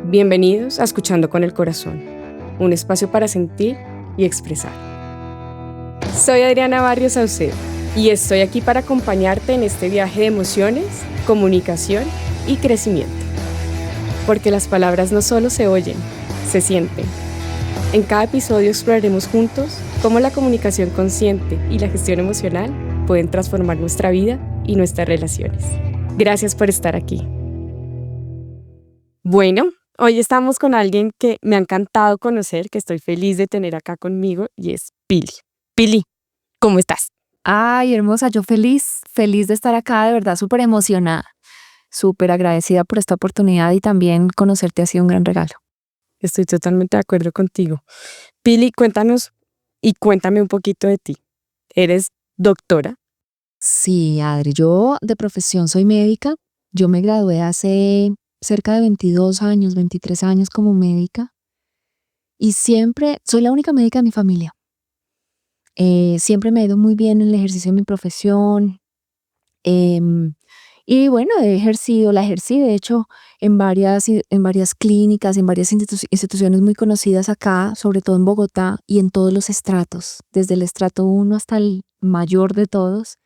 Bienvenidos a Escuchando con el Corazón, un espacio para sentir y expresar. Soy Adriana Barrios Saucedo y estoy aquí para acompañarte en este viaje de emociones, comunicación y crecimiento. Porque las palabras no solo se oyen, se sienten. En cada episodio exploraremos juntos cómo la comunicación consciente y la gestión emocional pueden transformar nuestra vida y nuestras relaciones. Gracias por estar aquí. Bueno, hoy estamos con alguien que me ha encantado conocer, que estoy feliz de tener acá conmigo, y es Pili. Pili, ¿cómo estás? Ay, hermosa, yo feliz de estar acá, de verdad, súper emocionada, súper agradecida por esta oportunidad y también conocerte ha sido un gran regalo. Estoy totalmente de acuerdo contigo. Pili, cuéntanos y cuéntame un poquito de ti. ¿Eres doctora? Sí, Adri, yo de profesión soy médica. Yo me gradué hace cerca de 22 años, 23 años como médica y siempre soy la única médica de mi familia. Siempre me ha ido muy bien en el ejercicio de mi profesión. Y bueno, la ejercí de hecho en varias clínicas, en varias instituciones muy conocidas acá, sobre todo en Bogotá y en todos los estratos, desde el estrato 1 hasta el mayor de todos.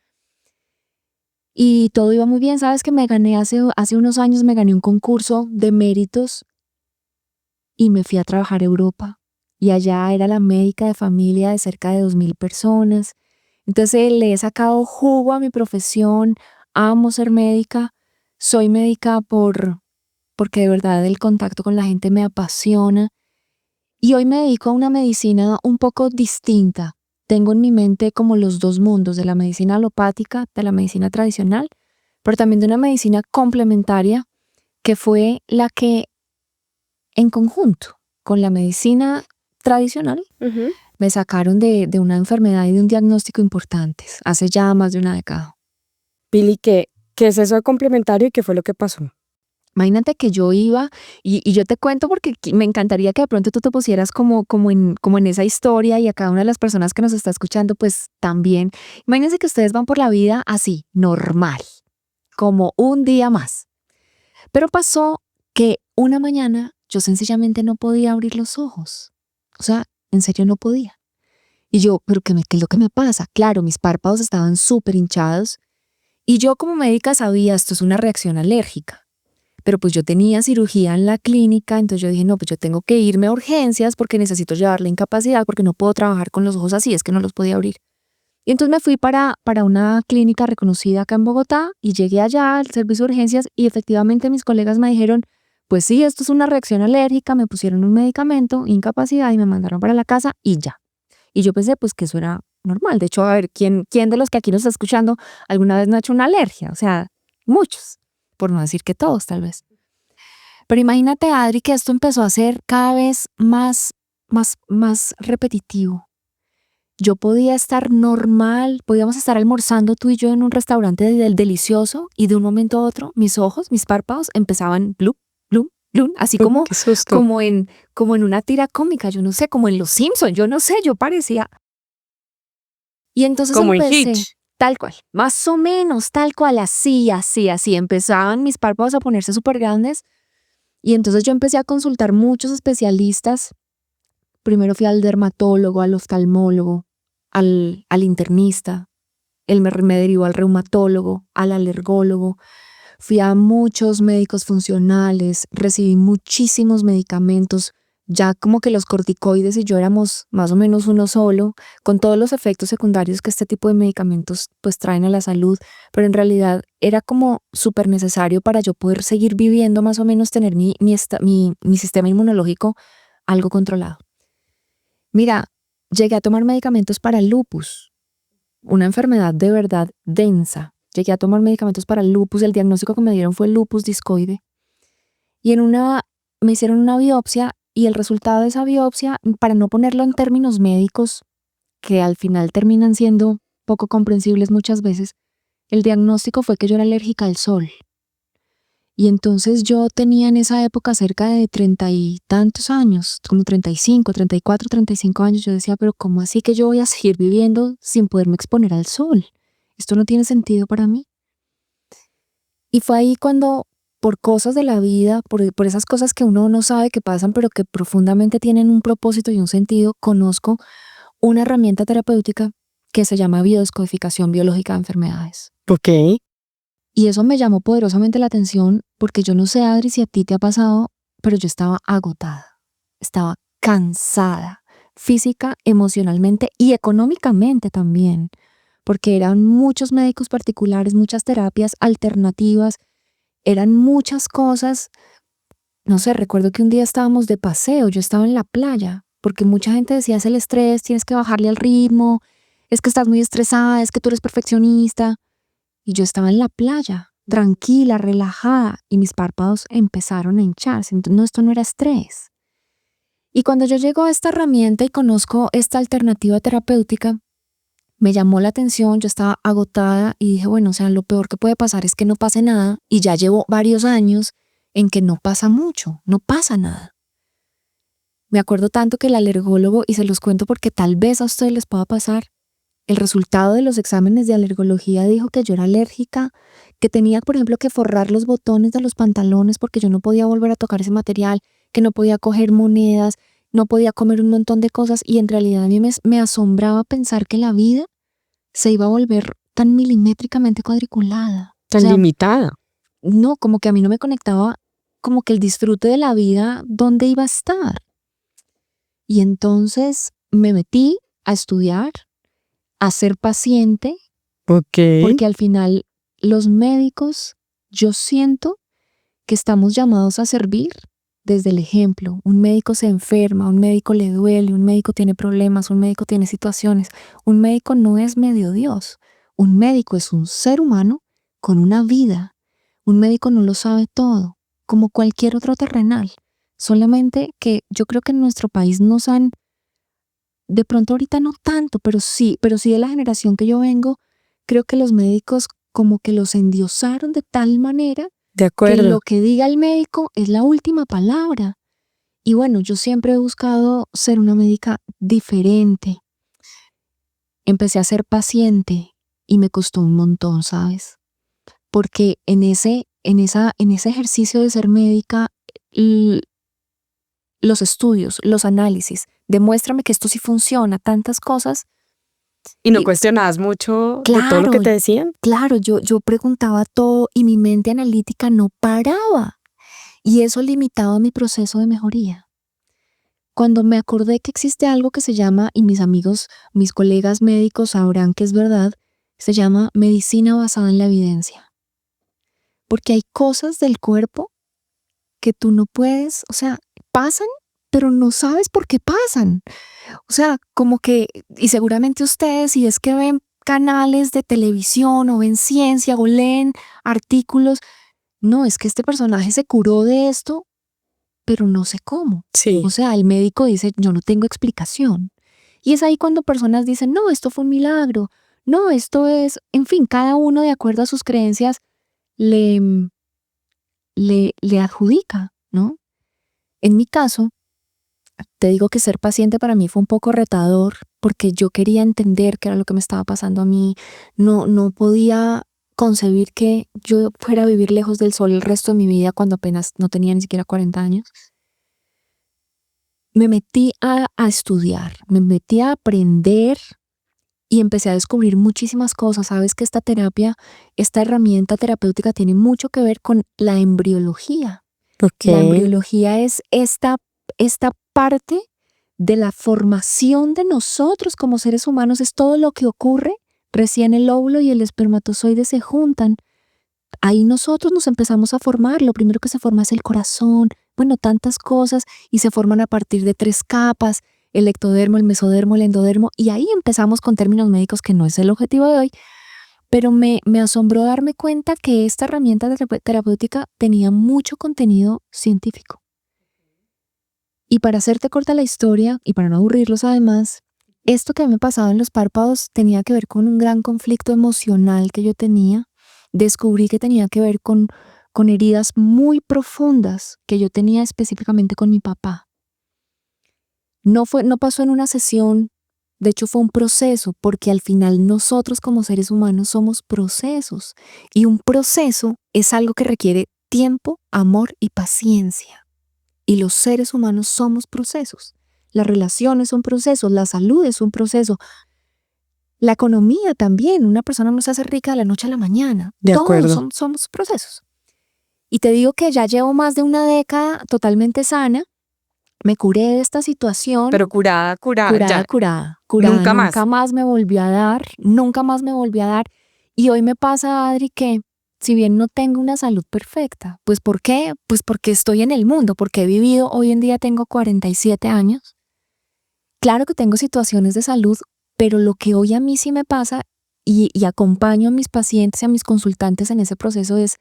Y todo iba muy bien, sabes que hace unos años me gané un concurso de méritos y me fui a trabajar a Europa. Y allá era la médica de familia de cerca de 2.000 personas. Entonces le he sacado jugo a mi profesión, amo ser médica, soy médica porque de verdad el contacto con la gente me apasiona. Y hoy me dedico a una medicina un poco distinta. Tengo en mi mente como los dos mundos, de la medicina alopática, de la medicina tradicional, pero también de una medicina complementaria que fue la que en conjunto con la medicina tradicional me sacaron de una enfermedad y de un diagnóstico importantes hace ya más de una década. Pili, ¿qué es eso de complementario y qué fue lo que pasó? Imagínate que yo iba, y yo te cuento porque me encantaría que de pronto tú te pusieras como en esa historia y a cada una de las personas que nos está escuchando, pues también. Imagínense que ustedes van por la vida así, normal, como un día más. Pero pasó que una mañana yo sencillamente no podía abrir los ojos. O sea, en serio no podía. Y yo, ¿pero qué es lo que me pasa? Claro, mis párpados estaban súper hinchados y yo como médica sabía, esto es una reacción alérgica. Pero pues yo tenía cirugía en la clínica, entonces yo dije, no, pues yo tengo que irme a urgencias porque necesito llevar la incapacidad porque no puedo trabajar con los ojos así, es que no los podía abrir. Y entonces me fui para una clínica reconocida acá en Bogotá y llegué allá al servicio de urgencias y efectivamente mis colegas me dijeron, pues sí, esto es una reacción alérgica, me pusieron un medicamento, incapacidad y me mandaron para la casa y ya. Y yo pensé pues que eso era normal. De hecho, a ver, ¿quién de los que aquí nos está escuchando alguna vez no ha hecho una alergia? O sea, muchos, por no decir que todos tal vez. Pero imagínate, Adri, que esto empezó a ser cada vez más repetitivo. Yo podía estar normal, podíamos estar almorzando tú y yo en un restaurante delicioso y de un momento a otro mis ojos, mis párpados empezaban blum, blum, blum, así como, Qué susto. como en una tira cómica, yo no sé, como en Los Simpson, yo no sé, yo parecía. Y entonces Como en empecé, Hitch. tal cual, más o menos, tal cual, así, empezaban mis párpados a ponerse súper grandes. Y entonces yo empecé a consultar muchos especialistas. Primero fui al dermatólogo, al oftalmólogo, al internista. Él me derivó al reumatólogo, al alergólogo. Fui a muchos médicos funcionales, recibí muchísimos medicamentos. Ya como que los corticoides y yo éramos más o menos uno solo, con todos los efectos secundarios que este tipo de medicamentos pues traen a la salud, pero en realidad era como súper necesario para yo poder seguir viviendo, más o menos tener mi sistema inmunológico algo controlado. Mira, llegué a tomar medicamentos para el lupus, una enfermedad de verdad densa. Llegué a tomar medicamentos para el lupus, el diagnóstico que me dieron fue lupus discoide. Y me hicieron una biopsia y el resultado de esa biopsia, para no ponerlo en términos médicos, que al final terminan siendo poco comprensibles muchas veces, el diagnóstico fue que yo era alérgica al sol. Y entonces yo tenía en esa época cerca de 30 y tantos años, como 35, 34, 35 años. Yo decía, pero ¿cómo así que yo voy a seguir viviendo sin poderme exponer al sol? Esto no tiene sentido para mí. Y fue ahí cuando por cosas de la vida, por esas cosas que uno no sabe que pasan, pero que profundamente tienen un propósito y un sentido, conozco una herramienta terapéutica que se llama biodescodificación biológica de enfermedades. Ok. Y eso me llamó poderosamente la atención porque yo no sé, Adri, si a ti te ha pasado, pero yo estaba agotada, estaba cansada, física, emocionalmente y económicamente también, porque eran muchos médicos particulares, muchas terapias alternativas, eran muchas cosas. No sé, recuerdo que un día estábamos de paseo, yo estaba en la playa, porque mucha gente decía es el estrés, tienes que bajarle al ritmo, es que estás muy estresada, es que tú eres perfeccionista. Y yo estaba en la playa, tranquila, relajada, y mis párpados empezaron a hincharse. Entonces, no, esto no era estrés. Y cuando yo llego a esta herramienta y conozco esta alternativa terapéutica, me llamó la atención, yo estaba agotada y dije, bueno, o sea, lo peor que puede pasar es que no pase nada, y ya llevo varios años en que no pasa mucho, no pasa nada. Me acuerdo tanto que el alergólogo, y se los cuento porque tal vez a ustedes les pueda pasar, el resultado de los exámenes de alergología dijo que yo era alérgica, que tenía, por ejemplo, que forrar los botones de los pantalones porque yo no podía volver a tocar ese material, que no podía coger monedas, no podía comer un montón de cosas, y en realidad a mí me asombraba pensar que la vida se iba a volver tan milimétricamente cuadriculada. Tan limitada. No, como que a mí no me conectaba como que el disfrute de la vida, ¿dónde iba a estar? Y entonces me metí a estudiar, a ser paciente, porque al final los médicos, yo siento que estamos llamados a servir desde el ejemplo. Un médico se enferma, un médico le duele, un médico tiene problemas, un médico tiene situaciones. Un médico no es medio Dios. Un médico es un ser humano con una vida. Un médico no lo sabe todo, como cualquier otro terrenal. Solamente que yo creo que en nuestro país nos han, de pronto ahorita no tanto, pero sí de la generación que yo vengo, creo que los médicos como que los endiosaron de tal manera De acuerdo. que lo que diga el médico es la última palabra. Y bueno, yo siempre he buscado ser una médica diferente. Empecé a ser paciente y me costó un montón, ¿sabes? Porque en ese ejercicio de ser médica, los estudios, los análisis, demuéstrame que esto sí funciona, tantas cosas. ¿Y no cuestionabas mucho de todo lo que te decían? Claro, yo preguntaba todo y mi mente analítica no paraba. Y eso limitaba mi proceso de mejoría. Cuando me acordé que existe algo que se llama, y mis amigos, mis colegas médicos sabrán que es verdad, se llama medicina basada en la evidencia. Porque hay cosas del cuerpo que tú no puedes, o sea, pasan, pero no sabes por qué pasan. O sea, como que, y seguramente ustedes, si es que ven canales de televisión o ven ciencia o leen artículos, no, es que este personaje se curó de esto, pero no sé cómo. Sí. O sea, el médico dice, yo no tengo explicación. Y es ahí cuando personas dicen, no, esto fue un milagro, no, esto es, en fin, cada uno de acuerdo a sus creencias le adjudica, ¿no? En mi caso, te digo que ser paciente para mí fue un poco retador porque yo quería entender qué era lo que me estaba pasando a mí. No podía concebir que yo fuera a vivir lejos del sol el resto de mi vida cuando apenas no tenía ni siquiera 40 años. Me metí a estudiar, me metí a aprender y empecé a descubrir muchísimas cosas. Sabes que esta herramienta terapéutica tiene mucho que ver con la embriología. La embriología es esta parte de la formación de nosotros como seres humanos, es todo lo que ocurre recién el óvulo y el espermatozoide se juntan. Ahí nosotros nos empezamos a formar, lo primero que se forma es el corazón, bueno, tantas cosas, y se forman a partir de 3 capas, el ectodermo, el mesodermo, el endodermo, y ahí empezamos con términos médicos que no es el objetivo de hoy, pero me asombró darme cuenta que esta herramienta terapéutica tenía mucho contenido científico. Y para hacerte corta la historia, y para no aburrirlos además, esto que me pasaba en los párpados tenía que ver con un gran conflicto emocional que yo tenía. Descubrí que tenía que ver con heridas muy profundas que yo tenía específicamente con mi papá. No pasó en una sesión, de hecho fue un proceso, porque al final nosotros como seres humanos somos procesos, y un proceso es algo que requiere tiempo, amor y paciencia. Y los seres humanos somos procesos. Las relaciones son procesos, la salud es un proceso. La economía también. Una persona no se hace rica de la noche a la mañana. De acuerdo. Todos somos procesos. Y te digo que ya llevo más de una década totalmente sana. Me curé de esta situación. Pero curada, ya. Curada. Nunca más. Nunca más me volvió a dar. Y hoy me pasa, Adri, que si bien no tengo una salud perfecta, pues ¿por qué? Pues porque estoy en el mundo, porque he vivido, hoy en día tengo 47 años. Claro que tengo situaciones de salud, pero lo que hoy a mí sí me pasa y acompaño a mis pacientes y a mis consultantes en ese proceso es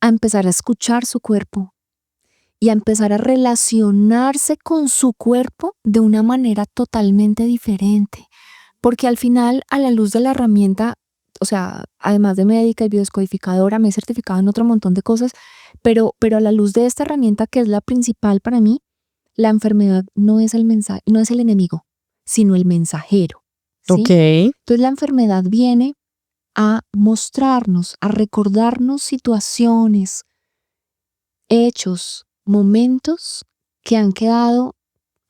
a empezar a escuchar su cuerpo y a empezar a relacionarse con su cuerpo de una manera totalmente diferente. Porque al final, a la luz de la herramienta, o sea, además de médica y biodescodificadora, me he certificado en otro montón de cosas, pero a la luz de esta herramienta que es la principal para mí, la enfermedad no es el enemigo, sino el mensajero. ¿Sí? Ok. Entonces la enfermedad viene a mostrarnos, a recordarnos situaciones, hechos, momentos que han quedado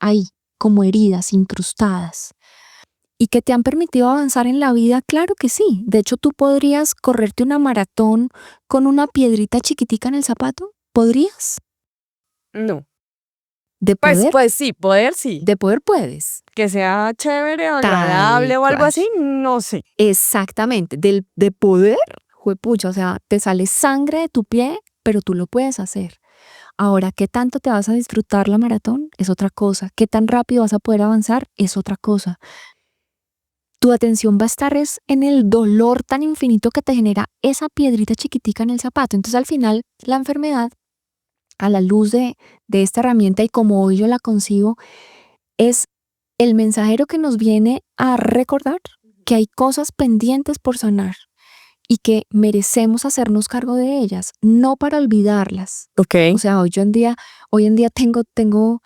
ahí como heridas incrustadas y que te han permitido avanzar en la vida. Claro que sí. De hecho, tú podrías correrte una maratón con una piedrita chiquitica en el zapato. ¿Podrías? No. ¿De poder? Pues sí, poder sí. De poder puedes. Que sea chévere o agradable o algo cual. así, no sé. Exactamente. De poder, juepucha, o sea, te sale sangre de tu pie, pero tú lo puedes hacer. Ahora, ¿qué tanto te vas a disfrutar la maratón? Es otra cosa. ¿Qué tan rápido vas a poder avanzar? Es otra cosa. Tu atención va a estar en el dolor tan infinito que te genera esa piedrita chiquitica en el zapato. Entonces, al final, la enfermedad, a la luz de esta herramienta y como hoy yo la concibo, es el mensajero que nos viene a recordar que hay cosas pendientes por sanar y que merecemos hacernos cargo de ellas, no para olvidarlas. Ok. O sea, hoy en día tengo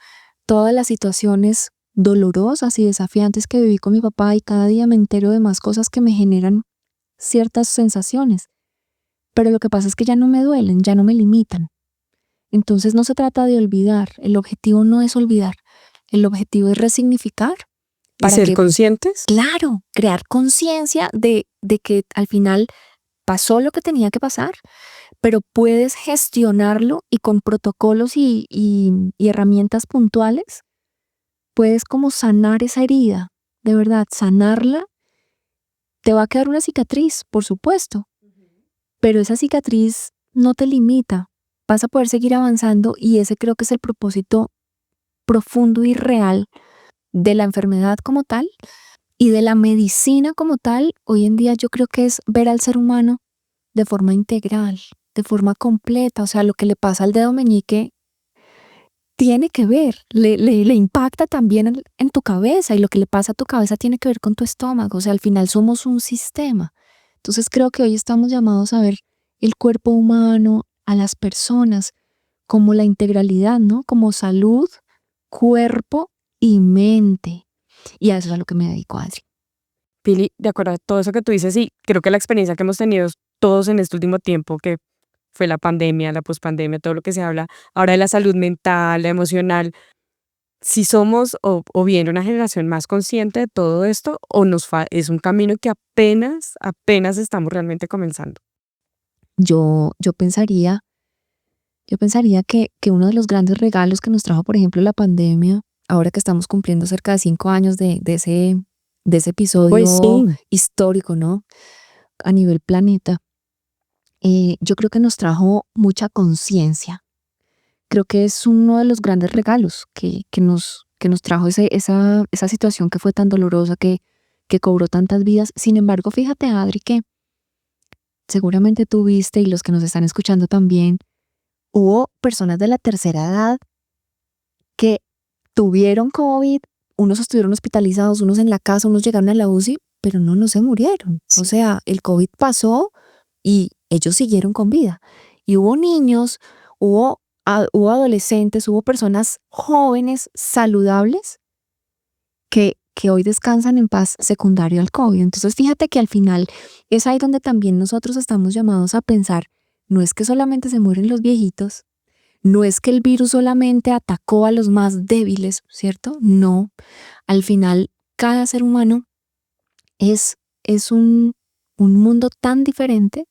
todas las situaciones dolorosas y desafiantes que viví con mi papá y cada día me entero de más cosas que me generan ciertas sensaciones. Pero lo que pasa es que ya no me duelen, ya no me limitan. Entonces no se trata de olvidar, el objetivo no es olvidar, el objetivo es resignificar. ¿Y ser conscientes? Claro, crear conciencia de que al final pasó lo que tenía que pasar, pero puedes gestionarlo y con protocolos y herramientas puntuales, puedes como sanar esa herida, de verdad, sanarla. Te va a quedar una cicatriz, por supuesto, pero esa cicatriz no te limita. Vas a poder seguir avanzando y ese creo que es el propósito profundo y real de la enfermedad como tal y de la medicina como tal. Hoy en día yo creo que es ver al ser humano de forma integral, de forma completa. O sea, lo que le pasa al dedo meñique tiene que ver, le impacta también en tu cabeza y lo que le pasa a tu cabeza tiene que ver con tu estómago. O sea, al final somos un sistema. Entonces creo que hoy estamos llamados a ver el cuerpo humano, a las personas, como la integralidad, ¿no? Como salud, cuerpo y mente. Y a eso es a lo que me dedico, Adri. Pili, de acuerdo a todo eso que tú dices, sí, creo que la experiencia que hemos tenido todos en este último tiempo, que fue la pandemia, la pospandemia, todo lo que se habla ahora de la salud mental, la emocional, si somos o bien una generación más consciente de todo esto o es un camino que apenas estamos realmente comenzando. Yo pensaría que uno de los grandes regalos que nos trajo, por ejemplo, la pandemia, ahora que estamos cumpliendo cerca de 5 años de ese episodio Pues sí. histórico, ¿no? A nivel planeta, yo creo que nos trajo mucha conciencia. Creo que es uno de los grandes regalos que nos trajo esa situación que fue tan dolorosa, que cobró tantas vidas. Sin embargo, fíjate, Adri, que seguramente tú viste y los que nos están escuchando también, hubo personas de la tercera edad que tuvieron COVID, unos estuvieron hospitalizados, unos en la casa, unos llegaron a la UCI, pero no se murieron. Sí. O sea, el COVID pasó y ellos siguieron con vida. Y hubo niños, hubo adolescentes, hubo personas jóvenes, saludables, que hoy descansan en paz secundario al COVID. Entonces fíjate que al final es ahí donde también nosotros estamos llamados a pensar no es que solamente se mueren los viejitos, no es que el virus solamente atacó a los más débiles, ¿cierto? No, al final cada ser humano es un mundo tan diferente.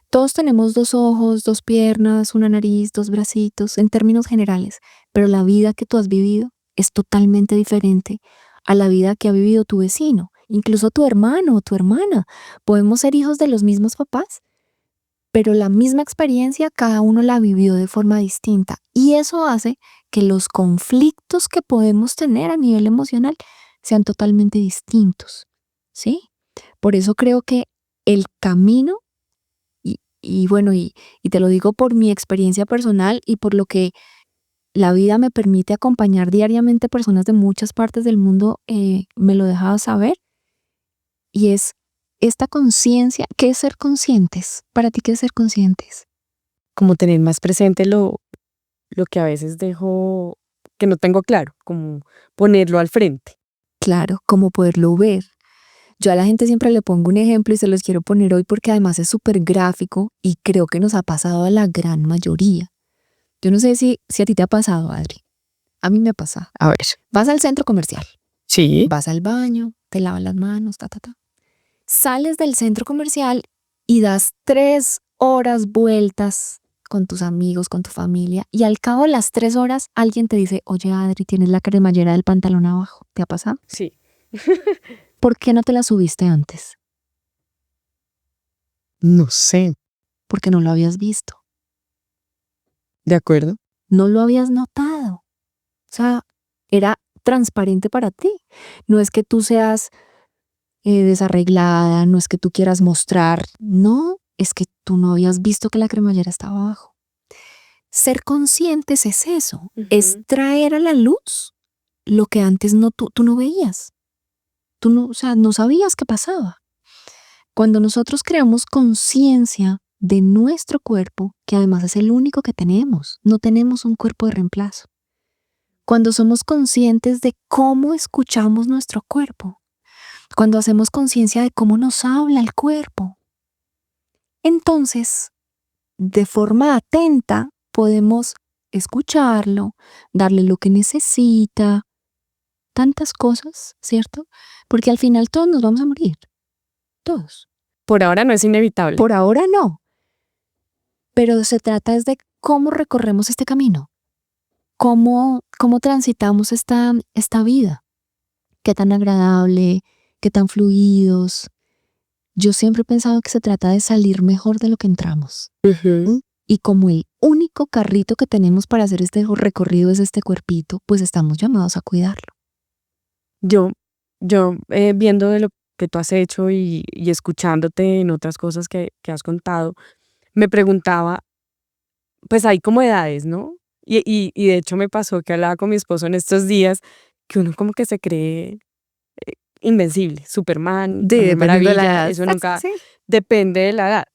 Todos tenemos 2 ojos, 2 piernas, una nariz, 2 bracitos, en términos generales, pero la vida que tú has vivido es totalmente diferente a la vida que ha vivido tu vecino, incluso tu hermano o tu hermana. Podemos ser hijos de los mismos papás, pero la misma experiencia cada uno la vivió de forma distinta. Y eso hace que los conflictos que podemos tener a nivel emocional sean totalmente distintos, ¿sí? Por eso creo que el camino, y bueno, y te lo digo por mi experiencia personal y por lo que la vida me permite acompañar diariamente personas de muchas partes del mundo, me lo dejaba saber, y es esta conciencia. ¿Qué es ser conscientes? Para ti, ¿qué es ser conscientes? Como tener más presente lo que a veces dejo, que no tengo claro, como ponerlo al frente. Claro, como poderlo ver. Yo a la gente siempre le pongo un ejemplo y se los quiero poner hoy porque además es súper gráfico y creo que nos ha pasado a la gran mayoría. Yo no sé si a ti te ha pasado, Adri. A mí me ha pasado. A ver. Vas al centro comercial, Sí. vas al baño, te lavas las manos, sales del centro comercial y das 3 horas vueltas con tus amigos, con tu familia, y al cabo de las 3 horas alguien te dice: oye, Adri, tienes la cremallera del pantalón abajo. ¿Te ha pasado? Sí. ¿Por qué no te la subiste antes? No sé. Porque no lo habías visto, ¿De acuerdo? no lo habías notado. O sea, era transparente para ti. No es que tú seas desarreglada, no es que tú quieras mostrar, no, es que tú no habías visto que la cremallera estaba abajo. Ser conscientes es eso, es traer a la luz lo que antes tú no veías. Tú no, o sea, no sabías qué pasaba. Cuando nosotros creamos conciencia de nuestro cuerpo, que además es el único que tenemos, no tenemos un cuerpo de reemplazo. Cuando somos conscientes de cómo escuchamos nuestro cuerpo, cuando hacemos conciencia de cómo nos habla el cuerpo, entonces, de forma atenta, podemos escucharlo, darle lo que necesita, tantas cosas, ¿cierto? Porque al final todos nos vamos a morir, todos. Por ahora no es inevitable. Por ahora no, pero se trata es de cómo recorremos este camino, cómo transitamos esta vida, qué tan agradable, qué tan fluidos. Yo siempre he pensado que se trata de salir mejor de lo que entramos. Y como el único carrito que tenemos para hacer este recorrido es este cuerpito, pues estamos llamados a cuidarlo. Yo viendo de lo que tú has hecho y escuchándote en otras cosas que has contado, me preguntaba, pues hay como edades, ¿no? Y de hecho me pasó que hablaba con mi esposo en estos días, que uno como que se cree invencible, Superman, Mujer Dependiendo de la Maravilla, edad. eso nunca Sí. depende de la edad.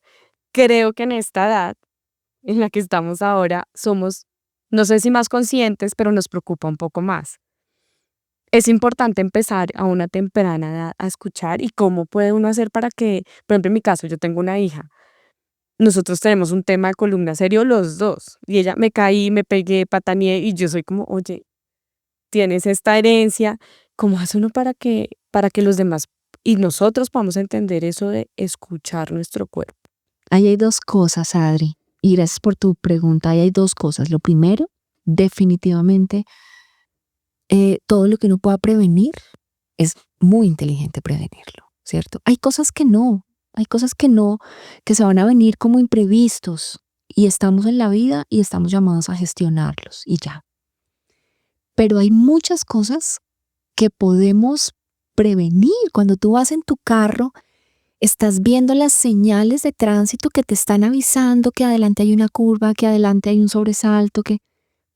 Creo que en esta edad en la que estamos ahora somos, no sé si más conscientes, pero nos preocupa un poco más. Es importante empezar a una temprana edad a escuchar, y cómo puede uno hacer para que, por ejemplo, en mi caso, yo tengo una hija. Nosotros tenemos un tema de columna serio los dos, y ella me caí, me pegué, pataneé, y yo soy como, oye, tienes esta herencia, ¿cómo hace uno para que los demás y nosotros podamos entender eso de escuchar nuestro cuerpo? Ahí hay 2 cosas, Adri, y gracias por tu pregunta. Ahí hay 2 cosas. Lo primero, definitivamente, todo lo que uno pueda prevenir, es muy inteligente prevenirlo, ¿cierto? Hay cosas que no, que se van a venir como imprevistos, y estamos en la vida y estamos llamados a gestionarlos y ya. Pero hay muchas cosas que podemos prevenir. Cuando tú vas en tu carro, estás viendo las señales de tránsito que te están avisando que adelante hay una curva, que adelante hay un sobresalto,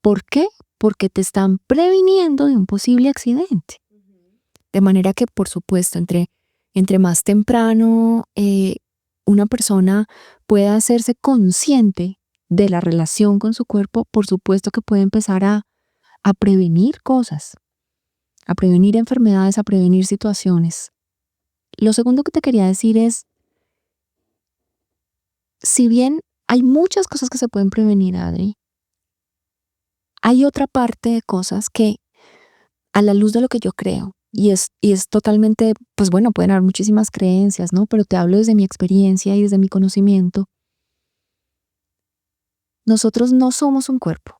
¿por qué? Porque te están previniendo de un posible accidente. De manera que, por supuesto, entre más temprano una persona pueda hacerse consciente de la relación con su cuerpo, por supuesto que puede empezar a prevenir cosas, a prevenir enfermedades, a prevenir situaciones. Lo segundo que te quería decir es, si bien Hay muchas cosas que se pueden prevenir, Adri. Hay otra parte de cosas que, a la luz de lo que yo creo, y es totalmente, pues bueno, pueden haber muchísimas creencias, ¿no? Pero te hablo desde mi experiencia y desde mi conocimiento. Nosotros no somos un cuerpo.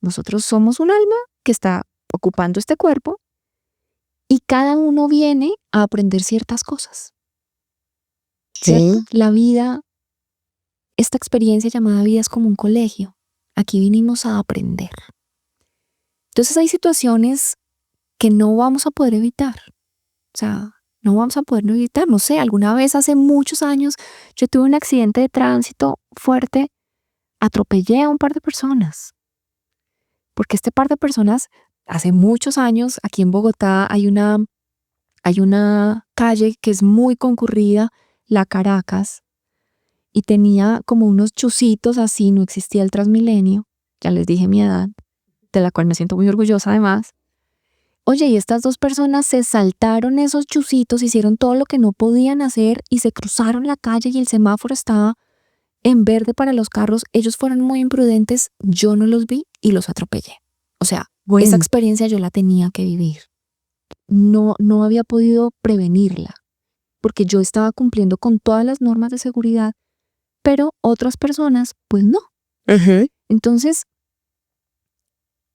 Nosotros somos un alma que está ocupando este cuerpo y cada uno viene a aprender ciertas cosas, ¿cierto? Sí. La vida, esta experiencia llamada vida es como un colegio. Aquí vinimos a aprender. Entonces hay situaciones que no vamos a poder evitar. O sea, no vamos a poder evitar. No sé, alguna vez hace muchos años yo tuve un accidente de tránsito fuerte, atropellé a un par de personas. Porque este par de personas, hace muchos años, aquí en Bogotá hay una calle que es muy concurrida, la Caracas, y tenía como unos chuzitos así, no existía el Transmilenio, ya les dije mi edad, de la cual me siento muy orgullosa además. Oye, y estas dos personas se saltaron esos chuzitos, hicieron todo lo que no podían hacer y se cruzaron la calle y el semáforo estaba en verde para los carros. Ellos fueron muy imprudentes, yo no los vi y los atropellé. O sea, esa experiencia yo la tenía que vivir. No había podido prevenirla, porque yo estaba cumpliendo con todas las normas de seguridad, pero otras personas, pues no. Entonces,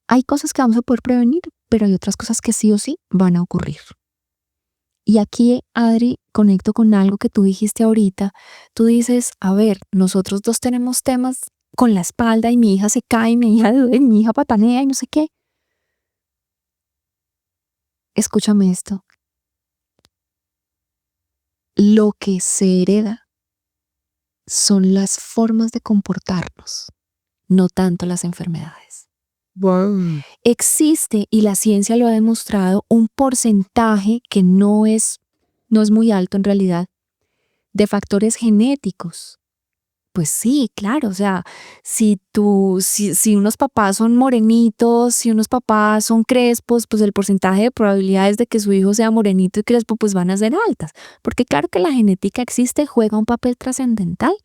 hay cosas que vamos a poder prevenir, pero hay otras cosas que sí o sí van a ocurrir. Y aquí, Adri, conecto con algo que tú dijiste ahorita. Tú dices, a ver, nosotros dos tenemos temas con la espalda y mi hija se cae, mi hija patanea y no sé qué. Escúchame esto. Lo que se hereda son las formas de comportarnos, no tanto las enfermedades. Wow. Existe, y la ciencia lo ha demostrado, un porcentaje que no es muy alto en realidad, de factores genéticos. Pues sí, claro, o sea, si unos papás son morenitos, si unos papás son crespos, pues el porcentaje de probabilidades de que su hijo sea morenito y crespo, pues van a ser altas. Porque claro que la genética existe, juega un papel trascendental,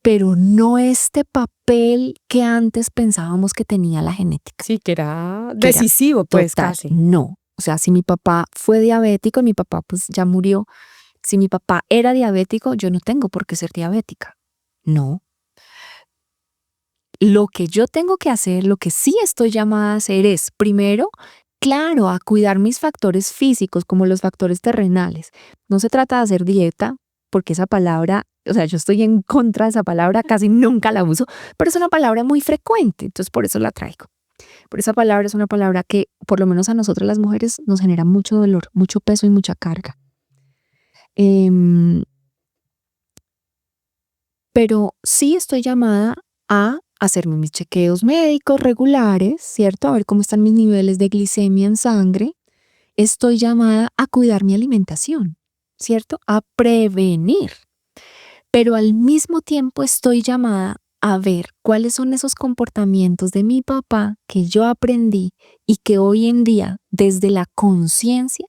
pero no este papel que antes pensábamos que tenía la genética. Sí, que era decisivo, pues Total, casi. no. O sea, si mi papá fue diabético y mi papá pues ya murió, si mi papá era diabético, yo no tengo por qué ser diabética. No. Lo que yo tengo que hacer, lo que sí estoy llamada a hacer es, primero, claro, a cuidar mis factores físicos como los factores terrenales. No se trata de hacer dieta, porque esa palabra, o sea, yo estoy en contra de esa palabra, casi nunca la uso, pero es una palabra muy frecuente, entonces por eso la traigo. Pero esa palabra es una palabra que, por lo menos a nosotras las mujeres, nos genera mucho dolor, mucho peso y mucha carga. Pero sí estoy llamada a hacerme mis chequeos médicos regulares, ¿cierto? A ver cómo están mis niveles de glicemia en sangre. Estoy llamada a cuidar mi alimentación, ¿cierto? A prevenir. Pero al mismo tiempo estoy llamada a ver cuáles son esos comportamientos de mi papá que yo aprendí y que hoy en día, desde la conciencia,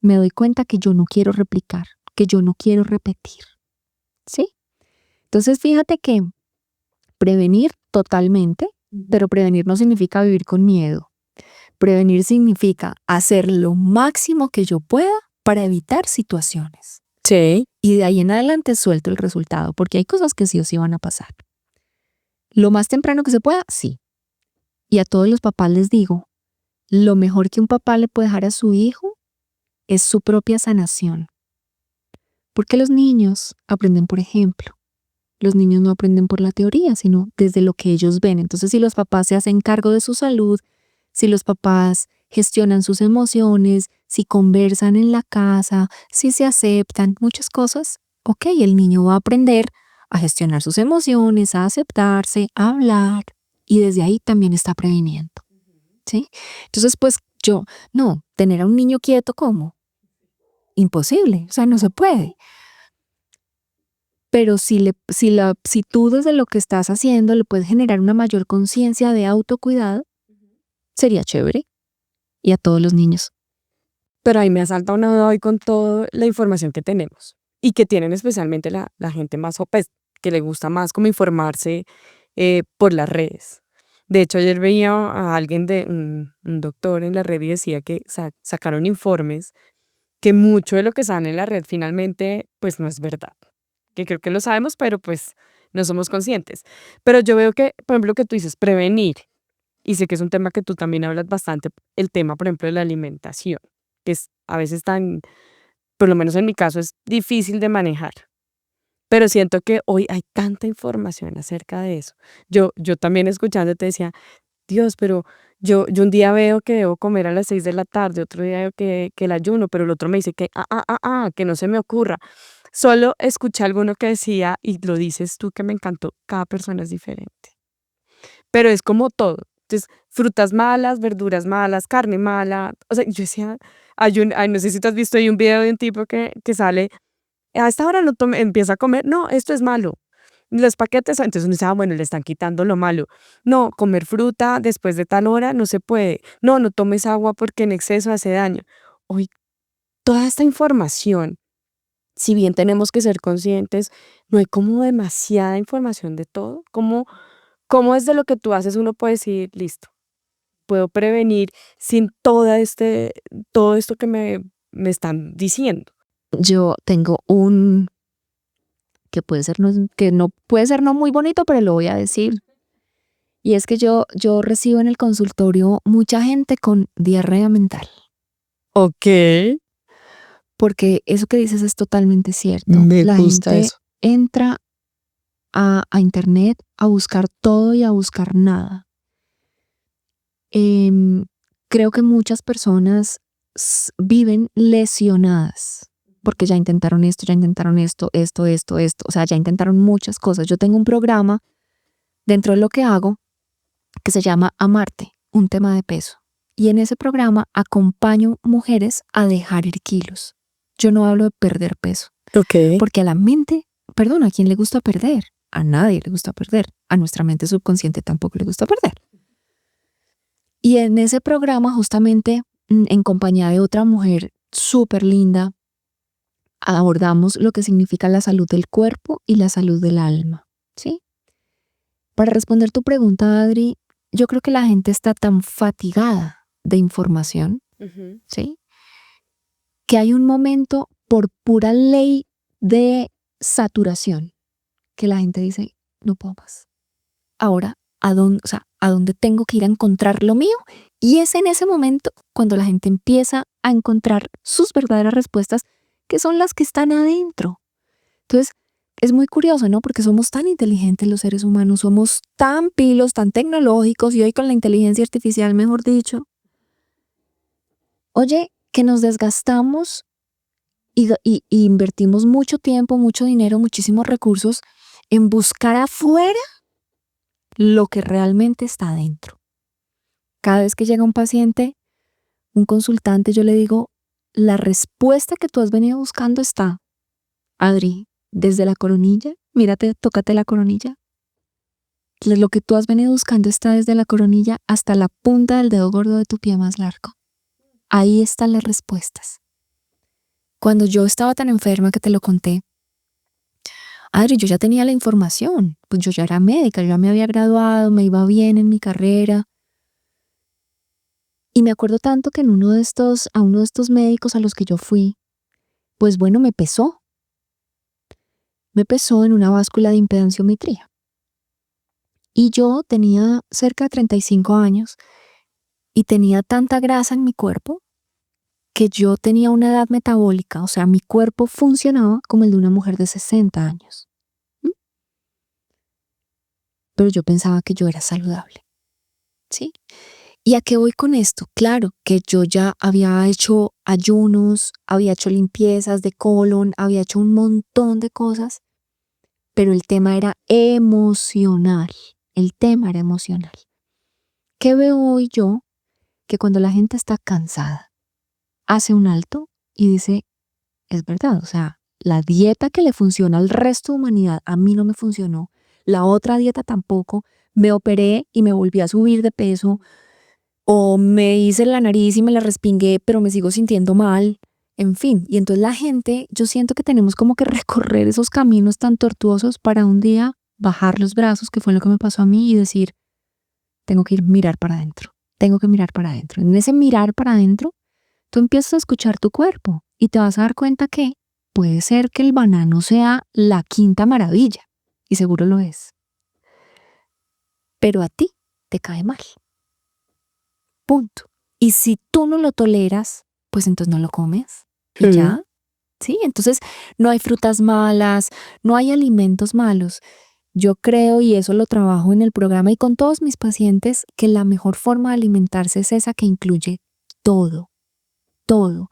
me doy cuenta que yo no quiero replicar, que yo no quiero repetir, ¿sí? Entonces, fíjate que prevenir totalmente, pero prevenir no significa vivir con miedo. Prevenir significa hacer lo máximo que yo pueda para evitar situaciones. Sí. Y de ahí en adelante suelto el resultado, porque hay cosas que sí o sí van a pasar. Lo más temprano que se pueda, sí. Y a todos los papás les digo, lo mejor que un papá le puede dejar a su hijo es su propia sanación. Porque los niños aprenden por ejemplo. Los niños no aprenden por la teoría, sino desde lo que ellos ven. Entonces, si los papás se hacen cargo de su salud, si los papás gestionan sus emociones, si conversan en la casa, si se aceptan muchas cosas, ok, el niño va a aprender a gestionar sus emociones, a aceptarse, a hablar, y desde ahí también está previniendo, ¿sí? Entonces, pues no, tener a un niño quieto, ¿cómo? Imposible, o sea, no se puede. Pero si tú desde lo que estás haciendo le puedes generar una mayor conciencia de autocuidado, sería chévere. Y a todos los niños. Pero ahí me asalta una duda hoy con toda la información que tenemos y que tienen especialmente la gente más joven, que le gusta más como informarse por las redes. De hecho, ayer veía a alguien un doctor en la red y decía que sacaron informes que mucho de lo que sale en la red finalmente pues no es verdad. Que creo que lo sabemos, pero pues no somos conscientes. Pero yo veo que, por ejemplo, que tú dices prevenir, y sé que es un tema que tú también hablas bastante, el tema, por ejemplo, de la alimentación, que es a veces tan, por lo menos en mi caso, es difícil de manejar. Pero siento que hoy hay tanta información acerca de eso. Yo también escuchándote decía, Dios, pero yo un día veo que debo comer a las 6 de la tarde, otro día veo que el ayuno, pero el otro me dice que, que no se me ocurra. Solo escuché alguno que decía, y lo dices tú que me encantó, cada persona es diferente. Pero es como todo. Entonces, frutas malas, verduras malas, carne mala. O sea, yo decía, ay, no sé si tú has visto ahí un video de un tipo que sale, a esta hora no tome, empieza a comer, no, esto es malo. Los paquetes, entonces uno dice, bueno, le están quitando lo malo. No, comer fruta después de tal hora no se puede. No, no tomes agua porque en exceso hace daño. Hoy, toda esta información, si bien tenemos que ser conscientes, no hay como demasiada información de todo. ¿Cómo desde lo que tú haces uno puede decir, listo, puedo prevenir sin todo esto que me están diciendo? Yo tengo un que puede ser que no puede ser no muy bonito, pero lo voy a decir. Y es que yo recibo en el consultorio mucha gente con diarrea mental, Ok, porque eso que dices es totalmente cierto. me La gusta gente eso. entra a internet a buscar todo y a buscar nada. Em, Creo que muchas personas viven lesionadas porque ya intentaron esto, esto. O sea, ya intentaron muchas cosas. Yo tengo un programa dentro de lo que hago que se llama Amarte, un tema de peso. Y en ese programa acompaño mujeres a dejar ir kilos. Yo no hablo de perder peso, Ok. porque a la mente, perdón, ¿a quién le gusta perder? A nadie le gusta perder. A nuestra mente subconsciente tampoco le gusta perder. Y en ese programa, justamente en compañía de otra mujer súper linda, abordamos lo que significa la salud del cuerpo y la salud del alma, ¿sí? Para responder tu pregunta, Adri, yo creo que la gente está tan fatigada de información, Ujú. ¿sí? Que hay un momento por pura ley de saturación que la gente dice, no puedo más. Ahora, ¿a dónde tengo que ir a encontrar lo mío? Y es en ese momento cuando la gente empieza a encontrar sus verdaderas respuestas, que son las que están adentro. Entonces, es muy curioso, ¿no? Porque somos tan inteligentes los seres humanos, somos tan pilos, tan tecnológicos, y hoy con la inteligencia artificial, mejor dicho. Oye, que nos desgastamos y invertimos mucho tiempo, mucho dinero, muchísimos recursos en buscar afuera lo que realmente está adentro. Cada vez que llega un paciente, un consultante, yo le digo, la respuesta que tú has venido buscando está, Adri, desde la coronilla, mírate, tócate la coronilla. Lo que tú has venido buscando está desde la coronilla hasta la punta del dedo gordo de tu pie más largo. Ahí están las respuestas. Cuando yo estaba tan enferma que te lo conté, Adri, yo ya tenía la información, pues yo ya era médica, yo ya me había graduado, me iba bien en mi carrera. Y me acuerdo tanto que a uno de estos médicos a los que yo fui, pues bueno, me pesó. Me pesó en una báscula de impedanciometría. Y yo tenía cerca de 35 años y tenía tanta grasa en mi cuerpo que yo tenía una edad metabólica, o sea, mi cuerpo funcionaba como el de una mujer de 60 años. ¿Mm? Pero yo pensaba que yo era saludable, ¿sí? ¿Y a qué voy con esto? Claro, que yo ya había hecho ayunos, había hecho limpiezas de colon, había hecho un montón de cosas, pero el tema era emocional. El tema era emocional. ¿Qué veo hoy yo? Que cuando la gente está cansada, hace un alto y dice, es verdad, o sea, la dieta que le funciona al resto de humanidad, a mí no me funcionó. La otra dieta tampoco. Me operé y me volví a subir de peso. O me hice la nariz y me la respingué, pero me sigo sintiendo mal. En fin, y entonces la gente, yo siento que tenemos como que recorrer esos caminos tan tortuosos para un día bajar los brazos, que fue lo que me pasó a mí, y decir, tengo que ir mirar para adentro, tengo que mirar para adentro. En ese mirar para adentro, tú empiezas a escuchar tu cuerpo y te vas a dar cuenta que puede ser que el banano sea la quinta maravilla, y seguro lo es, pero a ti te cae mal. Punto. Y si tú no lo toleras, pues entonces no lo comes. Y ya. Sí, entonces no hay frutas malas, no hay alimentos malos. Yo creo, y eso lo trabajo en el programa y con todos mis pacientes, que la mejor forma de alimentarse es esa que incluye todo, todo.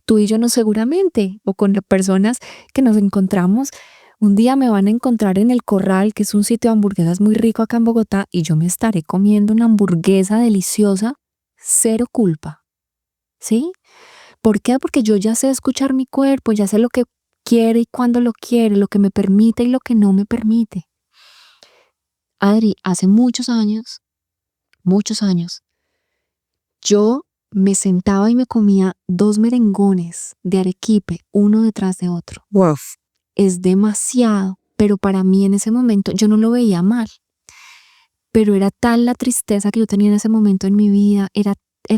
Tú y yo no seguramente, o con las personas que nos encontramos, un día me van a encontrar en El Corral, que es un sitio de hamburguesas muy rico acá en Bogotá, y yo me estaré comiendo una hamburguesa deliciosa, cero culpa. ¿Sí? ¿Por qué? Porque yo ya sé escuchar mi cuerpo, ya sé lo que quiere y cuándo lo quiere, lo que me permite y lo que no me permite. Adri, hace muchos años, yo me sentaba y me comía 2 merengones de arequipe, uno detrás de otro. Wow. Es demasiado, pero para mí en ese momento yo no lo veía mal. Pero era tal la tristeza que yo tenía en ese momento en mi vida, era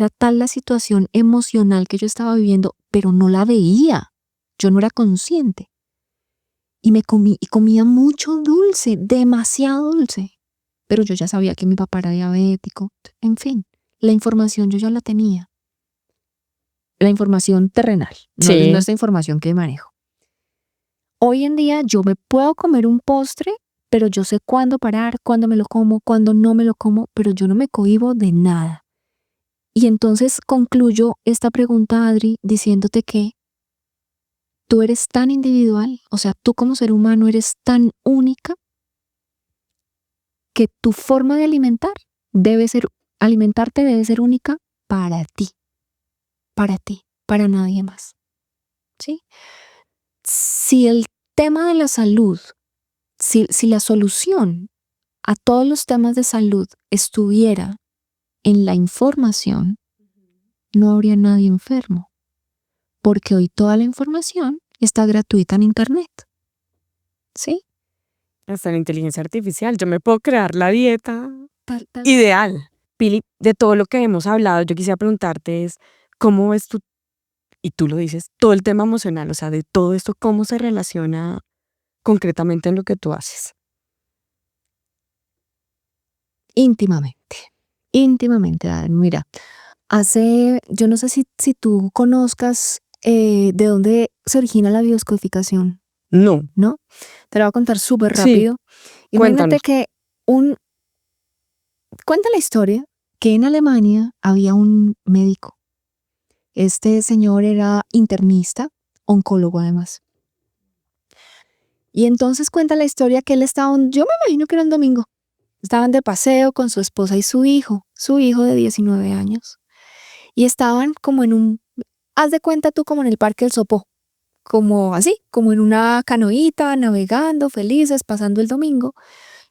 tal la situación emocional que yo estaba viviendo, pero no la veía. Yo no era consciente. Y comía mucho dulce, demasiado dulce. Pero yo ya sabía que mi papá era diabético. En fin, la información yo ya la tenía. La información terrenal, no esta información que manejo. Hoy en día yo me puedo comer un postre, pero yo sé cuándo parar, cuándo me lo como, cuándo no me lo como, pero yo no me cohíbo de nada. Y entonces concluyo esta pregunta, Adri, diciéndote que tú eres tan individual, o sea, tú como ser humano eres tan única que tu forma de alimentarte debe ser única para ti, para nadie más. ¿Sí? Si el tema de la salud, si la solución a todos los temas de salud estuviera en la información, no habría nadie enfermo, porque hoy toda la información está gratuita en internet. ¿Sí? Hasta la inteligencia artificial. Yo me puedo crear la dieta ideal. Pili, de todo lo que hemos hablado, yo quisiera preguntarte es, ¿cómo ves tú, y tú lo dices, todo el tema emocional, o sea, de todo esto, cómo se relaciona concretamente en lo que tú haces? Íntimamente, Adri. Mira, yo no sé si tú conozcas de dónde se origina la biodescodificación. No. ¿No? Te lo voy a contar súper Sí, rápido. Imagínate cuéntanos. que cuenta la historia que en Alemania había un médico. Este señor era internista, oncólogo además. Y entonces cuenta la historia que yo me imagino que era un domingo. Estaban de paseo con su esposa y su hijo de 19 años. Y estaban como haz de cuenta tú como en el Parque del Sopó, como así, como en una canoita, navegando, felices, pasando el domingo.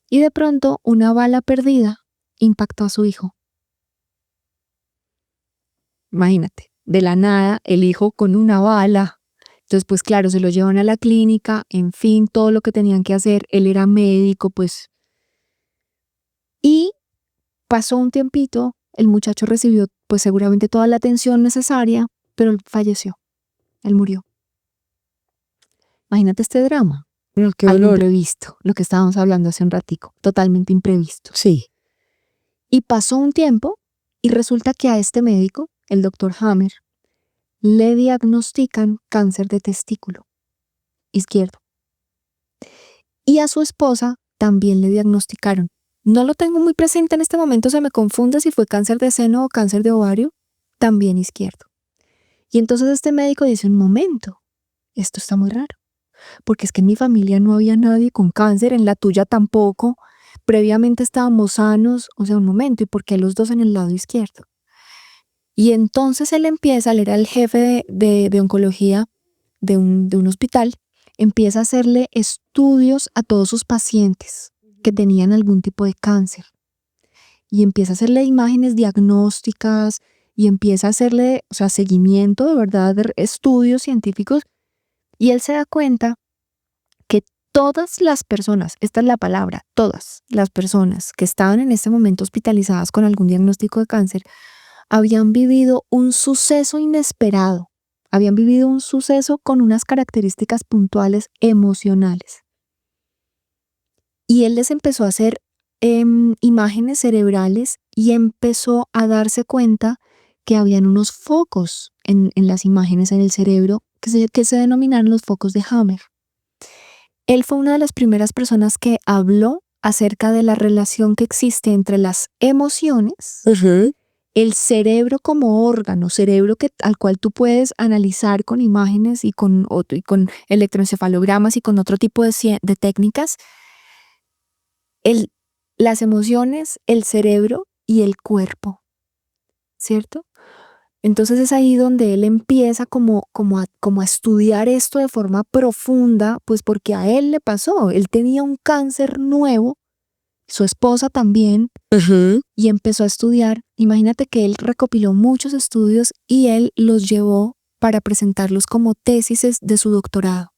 Y de pronto una bala perdida impactó a su hijo. Imagínate, de la nada, el hijo con una bala. Entonces, pues claro, se lo llevan a la clínica, en fin, todo lo que tenían que hacer. Él era médico, pues. Y pasó un tiempito, el muchacho recibió, pues seguramente toda la atención necesaria, pero él falleció. Él murió. Imagínate este drama. No, qué Algo dolor. imprevisto, lo que estábamos hablando hace un ratico, totalmente imprevisto. Sí. Y pasó un tiempo y resulta que a este médico, el doctor Hammer, le diagnostican cáncer de testículo izquierdo. Y a su esposa también le diagnosticaron. No lo tengo muy presente en este momento, se me confunde si fue cáncer de seno o cáncer de ovario, también izquierdo. Y entonces este médico dice, un momento, esto está muy raro, porque es que en mi familia no había nadie con cáncer, en la tuya tampoco, previamente estábamos sanos, o sea, un momento, ¿y por qué los dos en el lado izquierdo? Y entonces él era el jefe de oncología de un hospital, empieza a hacerle estudios a todos sus pacientes que tenían algún tipo de cáncer. Y empieza a hacerle imágenes diagnósticas, y empieza a hacerle, o sea, seguimiento de verdad, de estudios científicos, y él se da cuenta que todas las personas, esta es la palabra, todas las personas que estaban en este momento hospitalizadas con algún diagnóstico de cáncer, habían vivido un suceso inesperado, habían vivido un suceso con unas características puntuales emocionales. Y él les empezó a hacer imágenes cerebrales y empezó a darse cuenta que habían unos focos en las imágenes en el cerebro que se denominan los focos de Hammer. Él fue una de las primeras personas que habló acerca de la relación que existe entre las emociones, el cerebro como órgano, cerebro al cual tú puedes analizar con imágenes y con electroencefalogramas y con otro tipo de técnicas, las emociones, el cerebro y el cuerpo, ¿cierto? Entonces es ahí donde él empieza como a estudiar esto de forma profunda, pues porque a él le pasó, él tenía un cáncer nuevo, su esposa también, y empezó a estudiar. Imagínate que él recopiló muchos estudios y él los llevó para presentarlos como tesis de su doctorado.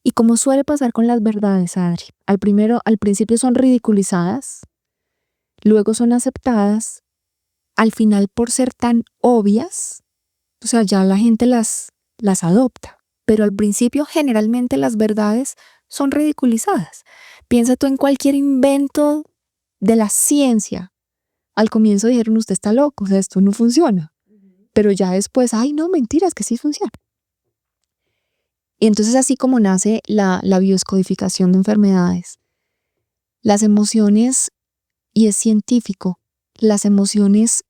Y como suele pasar con las verdades, Adri, al principio son ridiculizadas, luego son aceptadas, al final por ser tan obvias, o sea, ya la gente las adopta, pero al principio generalmente las verdades son ridiculizadas. Piensa tú en cualquier invento de la ciencia. Al comienzo dijeron, usted está loco, o sea, esto no funciona, pero ya después, ay no, mentiras, que sí funciona. Y entonces así como nace la bioscodificación de enfermedades, las emociones, y es científico, las emociones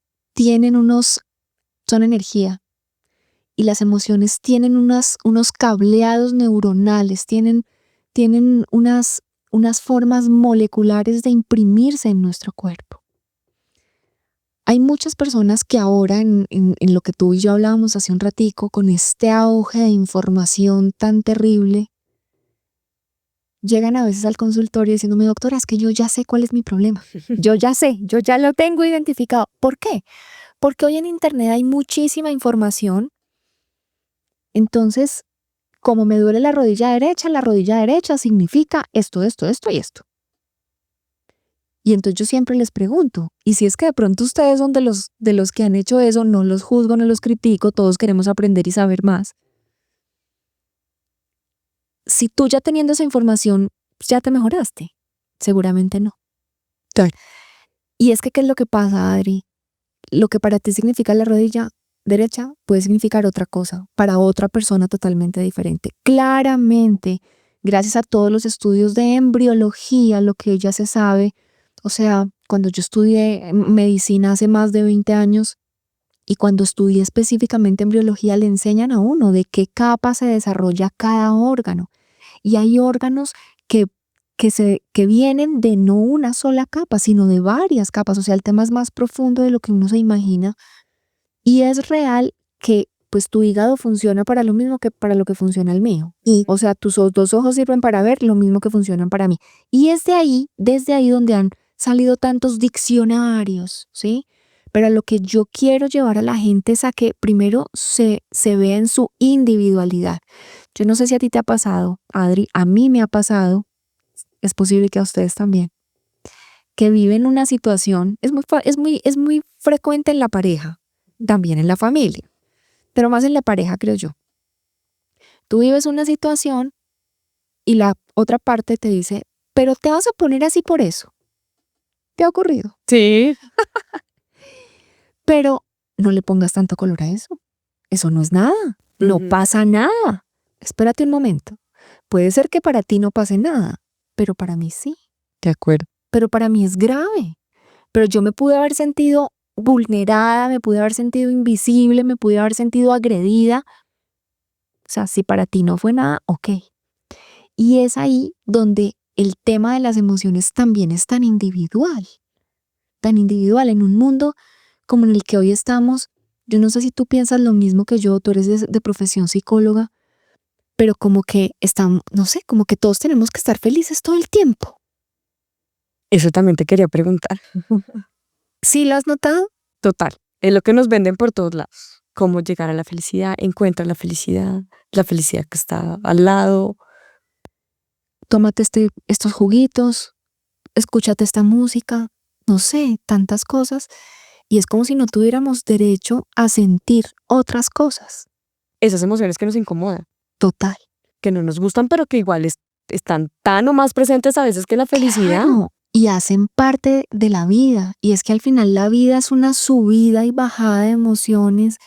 son energía, y las emociones tienen unos cableados neuronales, tienen unas formas moleculares de imprimirse en nuestro cuerpo. Hay muchas personas que ahora, en lo que tú y yo hablábamos hace un ratico, con este auge de información tan terrible, llegan a veces al consultorio diciéndome, doctora, es que yo ya sé cuál es mi problema. Yo ya sé, yo ya lo tengo identificado. ¿Por qué? Porque hoy en internet hay muchísima información. Entonces, como me duele la rodilla derecha significa esto, esto, esto y esto. Y entonces yo siempre les pregunto, y si es que de pronto ustedes son de los que han hecho eso, no los juzgo, no los critico, todos queremos aprender y saber más. Si tú ya teniendo esa información, ya te mejoraste. Seguramente no. Claro. Y es que, ¿qué es lo que pasa, Adri? Lo que para ti significa la rodilla derecha puede significar otra cosa, para otra persona totalmente diferente. Claramente, gracias a todos los estudios de embriología, lo que ya se sabe, o sea, cuando yo estudié medicina hace más de 20 años y cuando estudié específicamente embriología, le enseñan a uno de qué capa se desarrolla cada órgano. Y hay órganos que vienen de no una sola capa, sino de varias capas. O sea, el tema es más profundo de lo que uno se imagina. Y es real que pues tu hígado funciona para lo mismo que para lo que funciona el mío. O sea, tus dos ojos sirven para ver lo mismo que funcionan para mí. Y es desde ahí donde han salido tantos diccionarios, ¿sí? Pero a lo que yo quiero llevar a la gente es a que primero se vea en su individualidad. Yo no sé si a ti te ha pasado, Adri, a mí me ha pasado, es posible que a ustedes también, que viven una situación, es muy frecuente en la pareja, también en la familia, pero más en la pareja, creo yo. Tú vives una situación y la otra parte te dice, pero te vas a poner así por eso. ¿Te ha ocurrido? Sí. Pero no le pongas tanto color a eso. Eso no es nada. No pasa nada. Espérate un momento. Puede ser que para ti no pase nada, pero para mí sí. De acuerdo. Pero para mí es grave. Pero yo me pude haber sentido vulnerada, me pude haber sentido invisible, me pude haber sentido agredida. O sea, si para ti no fue nada, ok. Y es ahí donde el tema de las emociones también es tan individual en un mundo como en el que hoy estamos. Yo no sé si tú piensas lo mismo que yo, tú eres de profesión psicóloga, pero como que estamos, no sé, como que todos tenemos que estar felices todo el tiempo. Eso también te quería preguntar. ¿Sí lo has notado? Total. Es lo que nos venden por todos lados. Cómo llegar a la felicidad, encuentra la felicidad que está al lado. Tómate estos juguitos, escúchate esta música, no sé, tantas cosas. Y es como si no tuviéramos derecho a sentir otras cosas. Esas emociones que nos incomodan, Total. que no nos gustan, pero que igual están tan o más presentes a veces que la felicidad. Claro, y hacen parte de la vida. Y es que al final la vida es una subida y bajada de emociones.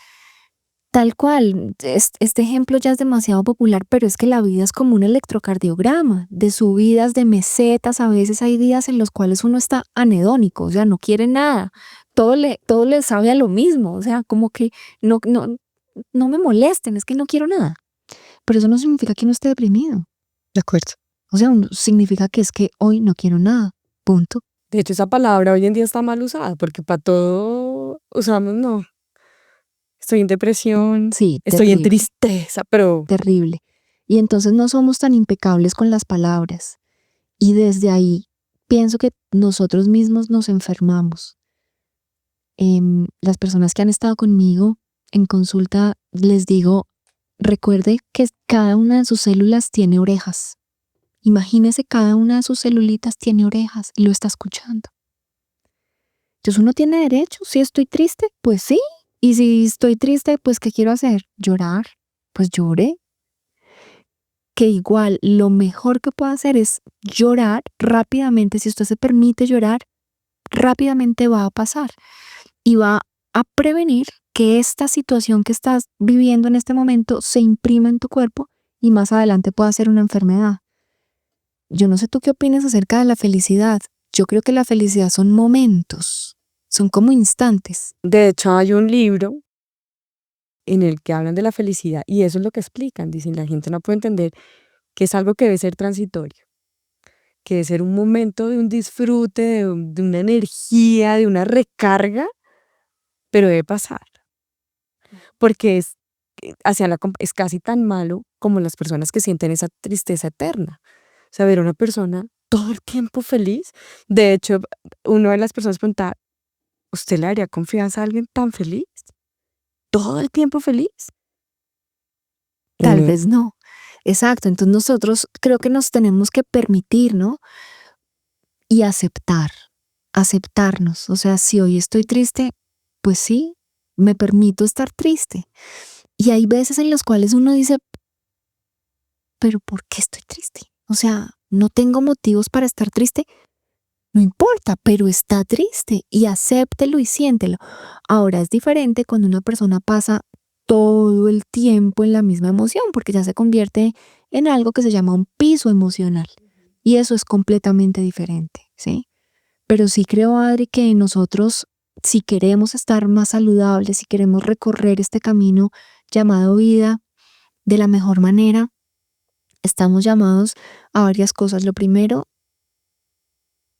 Tal cual, este ejemplo ya es demasiado popular, pero es que la vida es como un electrocardiograma, de subidas, de mesetas. A veces hay días en los cuales uno está anedónico, o sea, no quiere nada. Todo le sabe a lo mismo, o sea, como que no me molesten, es que no quiero nada. Pero eso no significa que uno esté deprimido. De acuerdo. O sea, significa que es que hoy no quiero nada, punto. De hecho, esa palabra hoy en día está mal usada, porque para todo usamos no. Estoy en depresión, Sí, estoy en terrible, tristeza, pero terrible. Y entonces no somos tan impecables con las palabras. Y desde ahí pienso que nosotros mismos nos enfermamos. Las personas que han estado conmigo en consulta les digo, recuerde que cada una de sus células tiene orejas. Imagínese, cada una de sus celulitas tiene orejas y lo está escuchando. Entonces uno tiene derecho. Si estoy triste, pues sí. Y si estoy triste, pues ¿qué quiero hacer? ¿Llorar? Pues lloré. Que igual lo mejor que puedo hacer es llorar rápidamente. Si usted se permite llorar, rápidamente va a pasar y va a prevenir que esta situación que estás viviendo en este momento se imprima en tu cuerpo y más adelante pueda ser una enfermedad. Yo no sé tú qué opinas acerca de la felicidad. Yo creo que la felicidad son momentos, son como instantes. de hecho hay un libro en el que hablan de la felicidad y eso es lo que explican. Dicen, la gente no puede entender que es algo que debe ser transitorio, que debe ser un momento de un disfrute, de una energía, de una recarga, pero debe pasar, porque es casi tan malo como las personas que sienten esa tristeza eterna. O sea, ver a una persona todo el tiempo feliz. De hecho, una de las personas preguntaba, ¿usted le daría confianza a alguien tan feliz? ¿Todo el tiempo feliz? Tal Uno, vez no. Exacto. Entonces nosotros creo que nos tenemos que permitir, ¿no? Y aceptarnos. O sea, si hoy estoy triste, pues sí, me permito estar triste. Y hay veces en las cuales uno dice, pero ¿por qué estoy triste? O sea, no tengo motivos para estar triste. No importa, pero está triste y acéptelo y siéntelo. Ahora es diferente cuando una persona pasa todo el tiempo en la misma emoción, porque ya se convierte en algo que se llama un piso emocional. Y eso es completamente diferente, ¿sí? Pero sí creo, Adri, que nosotros, si queremos estar más saludables, si queremos recorrer este camino llamado vida de la mejor manera, estamos llamados a varias cosas. Lo primero,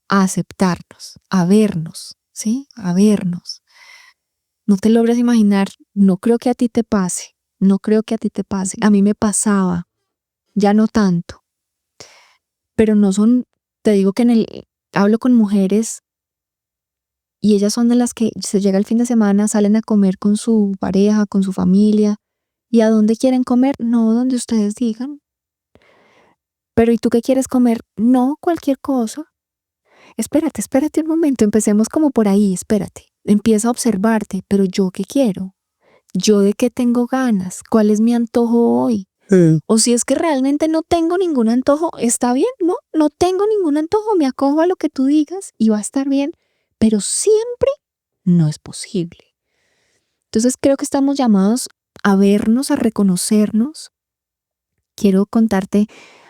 a aceptarnos, a vernos, ¿sí? A vernos. No te logras imaginar, no creo que a ti te pase, no creo que a ti te pase. A mí me pasaba, ya no tanto, pero no son, te digo que hablo con mujeres y ellas son de las que se llega el fin de semana, salen a comer con su pareja, con su familia. ¿Y a dónde quieren comer? No, donde ustedes digan. Pero ¿y tú qué quieres comer? No, cualquier cosa. Espérate un momento, empecemos como por ahí, espérate. Empieza a observarte, pero ¿yo qué quiero? ¿Yo de qué tengo ganas? ¿Cuál es mi antojo hoy? O si es que realmente no tengo ningún antojo, está bien, no tengo ningún antojo, me acojo a lo que tú digas y va a estar bien, pero siempre no es posible. Entonces creo que estamos llamados a vernos, a reconocernos. Quiero contarte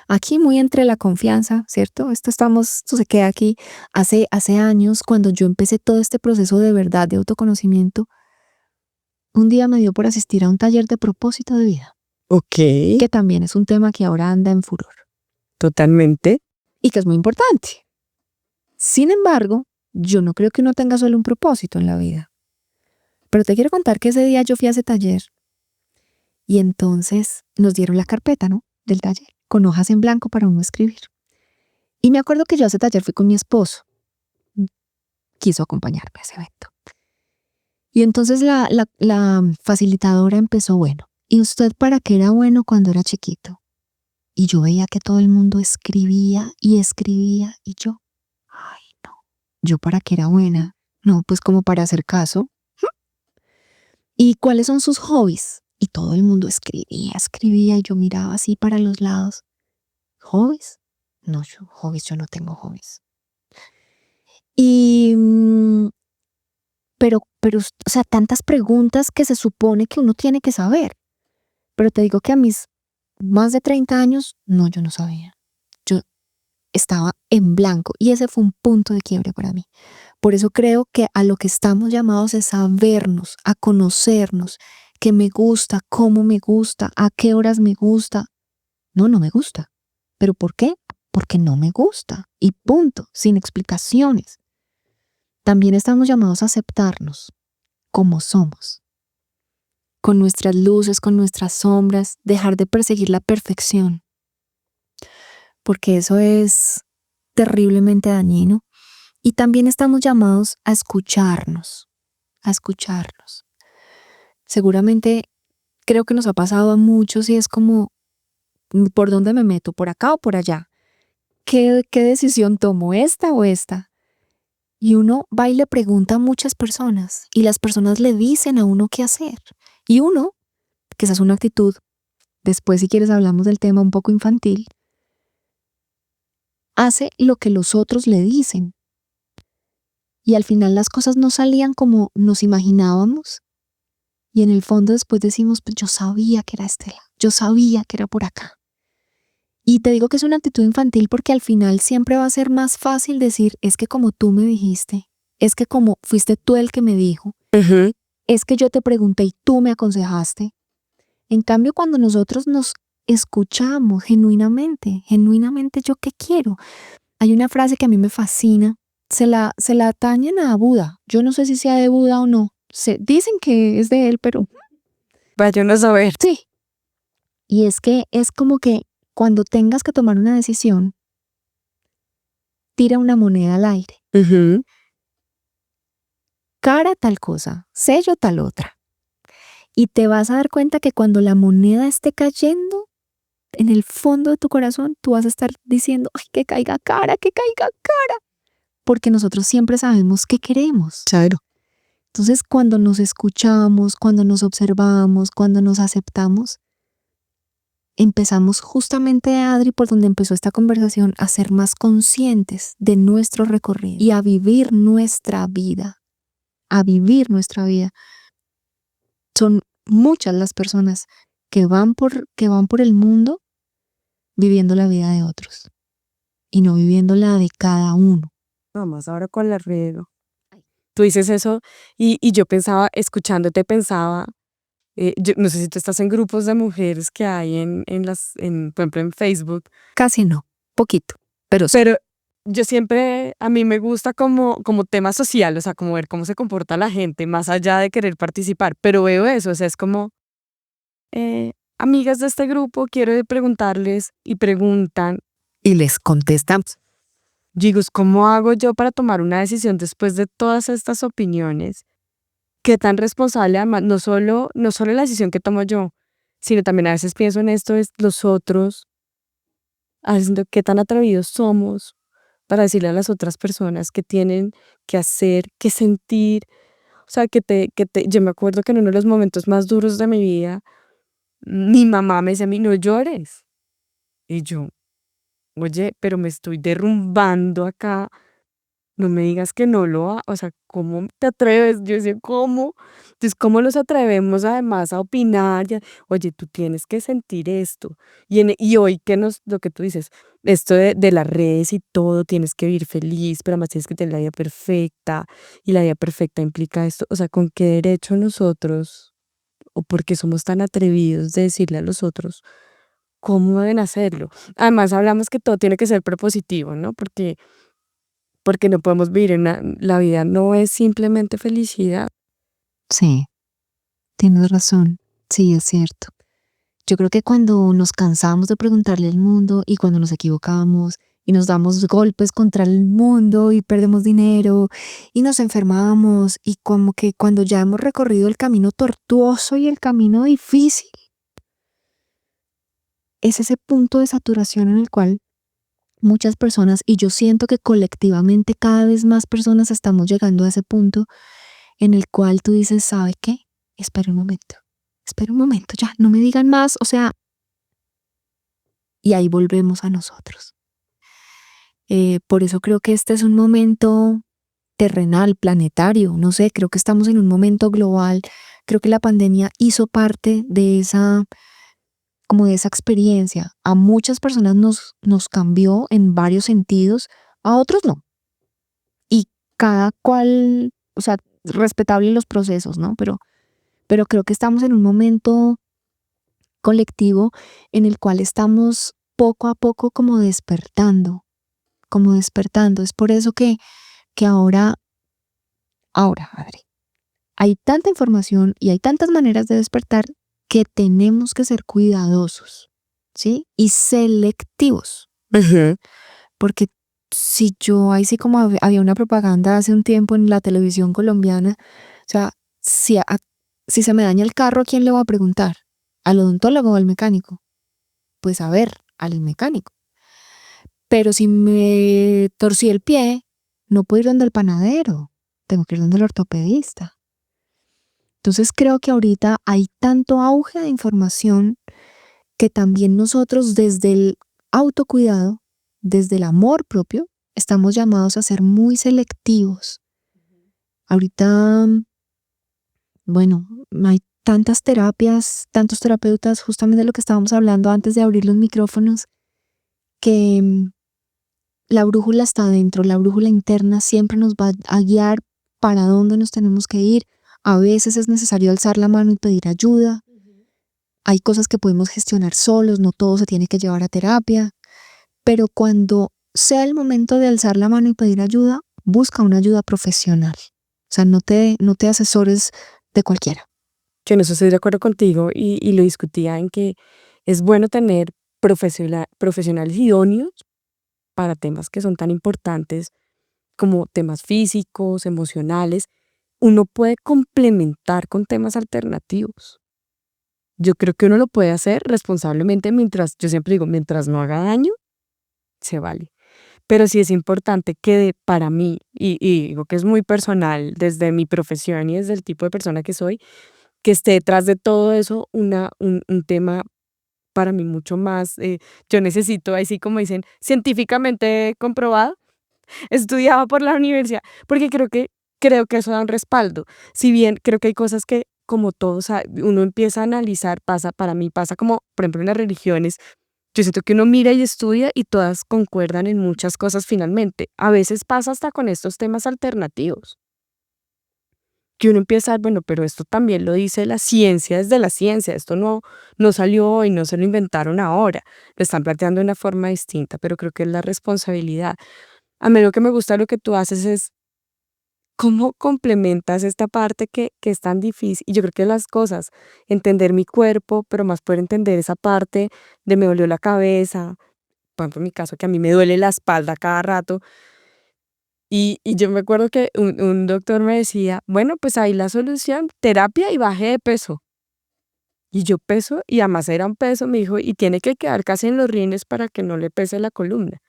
aquí muy entre la confianza, ¿cierto? Esto se queda aquí. Hace años, cuando yo empecé todo este proceso de verdad, de autoconocimiento, un día me dio por asistir a un taller de propósito de vida, ok, que también es un tema que ahora anda en furor totalmente. y que es muy importante. Sin embargo, yo no creo que uno tenga solo un propósito en la vida. Pero te quiero contar que ese día yo fui a ese taller y entonces nos dieron la carpeta, ¿no? Del taller, con hojas en blanco para uno escribir. Y me acuerdo que yo a ese taller fui con mi esposo. Quiso acompañarme a ese evento. Y entonces la facilitadora empezó, bueno, ¿y usted para qué era bueno cuando era chiquito? Y yo veía que todo el mundo escribía y escribía y yo, ay no, ¿yo para qué era buena? No, pues como para hacer caso. ¿Y cuáles son sus hobbies? Y todo el mundo escribía y yo miraba así para los lados. ¿Hobbies? No, yo no tengo hobbies. Y, o sea, tantas preguntas que se supone que uno tiene que saber. Pero te digo que a mis más de 30 años, no, yo no sabía. Yo estaba en blanco y ese fue un punto de quiebre para mí. Por eso creo que a lo que estamos llamados es a vernos, a conocernos, qué me gusta, cómo me gusta, a qué horas me gusta. No, no me gusta. ¿Pero por qué? Porque no me gusta. Y punto, sin explicaciones. También estamos llamados a aceptarnos como somos, con nuestras luces, con nuestras sombras, dejar de perseguir la perfección, porque eso es terriblemente dañino. Y también estamos llamados a escucharnos, a escucharnos. Seguramente creo que nos ha pasado a muchos y es como, ¿por dónde me meto? ¿Por acá o por allá? ¿Qué decisión tomo? ¿Esta o esta? Y uno va y le pregunta a muchas personas y las personas le dicen a uno qué hacer. Y uno, que esa es una actitud, después si quieres hablamos del tema un poco infantil, hace lo que los otros le dicen. Y al final las cosas no salían como nos imaginábamos. Y en el fondo después decimos, pues yo sabía que era Estela, yo sabía que era por acá. Y te digo que es una actitud infantil porque al final siempre va a ser más fácil decir, es que como tú me dijiste, es que como fuiste tú el que me dijo, es que yo te pregunté y tú me aconsejaste. En cambio, cuando nosotros nos escuchamos genuinamente yo qué quiero. Hay una frase que a mí me fascina, se la atañen a Buda. Yo no sé si sea de Buda o no. Dicen que es de él, pero Vaya uno a saber. sí. Y es que es como que cuando tengas que tomar una decisión, tira una moneda al aire. Cara tal cosa, sello tal otra. Y te vas a dar cuenta que cuando la moneda esté cayendo, en el fondo de tu corazón, tú vas a estar diciendo, ay, que caiga cara, que caiga cara. Porque nosotros siempre sabemos qué queremos. Claro. Entonces, cuando nos escuchamos, cuando nos observamos, cuando nos aceptamos, empezamos justamente, Adri, por donde empezó esta conversación, a ser más conscientes de nuestro recorrido y a vivir nuestra vida. A vivir nuestra vida. Son muchas las personas que van por el mundo viviendo la vida de otros y no viviendo la de cada uno. Vamos ahora con la riego. Tú dices eso y yo pensaba, escuchándote pensaba, yo no sé si tú estás en grupos de mujeres que hay por ejemplo, en Facebook. Casi no, poquito, pero sí. Pero yo siempre, a mí me gusta como tema social, o sea, como ver cómo se comporta la gente, más allá de querer participar. Pero veo eso, o sea, es como, amigas de este grupo, quiero preguntarles y preguntan. Y les contestamos. Digo, ¿cómo hago yo para tomar una decisión después de todas estas opiniones? ¿Qué tan responsable, además, no solo la decisión que tomo yo, sino también a veces pienso en esto, es los otros, haciendo qué tan atrevidos somos para decirle a las otras personas qué tienen que hacer, qué sentir? O sea, yo me acuerdo que en uno de los momentos más duros de mi vida, mi mamá me decía a mí, no llores. Y yo, oye, pero me estoy derrumbando acá. No me digas que no o sea, ¿cómo te atreves? Yo decía, ¿cómo? Entonces, ¿cómo nos atrevemos además a opinar? Oye, tú tienes que sentir esto. Y hoy lo que tú dices, esto de las redes y todo, tienes que vivir feliz, pero además tienes que tener la vida perfecta, y la vida perfecta implica esto. O sea, ¿con qué derecho nosotros, o por qué somos tan atrevidos de decirle a los otros cómo deben hacerlo? Además, hablamos que todo tiene que ser propositivo, ¿no? Porque no podemos vivir la vida no es simplemente felicidad. Sí, tienes razón. Sí, es cierto. Yo creo que cuando nos cansamos de preguntarle al mundo y cuando nos equivocamos y nos damos golpes contra el mundo y perdemos dinero y nos enfermamos y como que cuando ya hemos recorrido el camino tortuoso y el camino difícil, es ese punto de saturación en el cual muchas personas, y yo siento que colectivamente cada vez más personas estamos llegando a ese punto en el cual tú dices, ¿sabe qué? Espera un momento, ya, no me digan más, o sea, y ahí volvemos a nosotros. Por eso creo que este es un momento terrenal, planetario, no sé, creo que estamos en un momento global, creo que la pandemia hizo parte de esa, como de esa experiencia. A muchas personas nos cambió en varios sentidos, a otros no. Y cada cual, o sea, respetable los procesos, ¿no? Pero creo que estamos en un momento colectivo en el cual estamos poco a poco como despertando, como despertando. Es por eso que ahora, Adri, hay tanta información y hay tantas maneras de despertar que tenemos que ser cuidadosos, ¿sí? Y selectivos. Porque si yo, ahí sí como había una propaganda hace un tiempo en la televisión colombiana, o sea, si se me daña el carro, ¿a quién le voy a preguntar? ¿Al odontólogo o al mecánico? Pues a ver, al mecánico. Pero si me torcí el pie, no puedo ir donde el panadero, tengo que ir donde el ortopedista. Entonces creo que ahorita hay tanto auge de información que también nosotros desde el autocuidado, desde el amor propio, estamos llamados a ser muy selectivos. Ahorita, bueno, hay tantas terapias, tantos terapeutas, justamente de lo que estábamos hablando antes de abrir los micrófonos, que la brújula está adentro, la brújula interna siempre nos va a guiar para dónde nos tenemos que ir. A veces es necesario alzar la mano y pedir ayuda. Hay cosas que podemos gestionar solos, no todo se tiene que llevar a terapia, pero cuando sea el momento de alzar la mano y pedir ayuda, busca una ayuda profesional. O sea, no te asesores de cualquiera. Yo en eso estoy de acuerdo contigo y lo discutía en que es bueno tener profesionales idóneos para temas que son tan importantes como temas físicos, emocionales. Uno puede complementar con temas alternativos. Yo creo que uno lo puede hacer responsablemente mientras, yo siempre digo, mientras no haga daño, se vale. Pero sí es importante que para mí, y digo que es muy personal desde mi profesión y desde el tipo de persona que soy, que esté detrás de todo eso un tema para mí mucho más, yo necesito, así como dicen, científicamente comprobado, estudiado por la universidad, porque creo que eso da un respaldo. Si bien creo que hay cosas que, como todos, uno empieza a analizar, para mí pasa como, por ejemplo, en las religiones, yo siento que uno mira y estudia y todas concuerdan en muchas cosas finalmente. A veces pasa hasta con estos temas alternativos, que uno empieza, bueno, pero esto también lo dice la ciencia desde la ciencia, esto no salió hoy, no se lo inventaron ahora, lo están planteando de una forma distinta, pero creo que es la responsabilidad. A mí lo que me gusta lo que tú haces es cómo complementas esta parte que es tan difícil. Y yo creo que las cosas, entender mi cuerpo, pero más poder entender esa parte de me dolió la cabeza, por ejemplo, en mi caso, que a mí me duele la espalda cada rato. Y yo me acuerdo que un doctor me decía, bueno, pues ahí la solución, terapia y baje de peso. Y yo peso, y además era un peso, me dijo, y tiene que quedar casi en los rines para que no le pese la columna.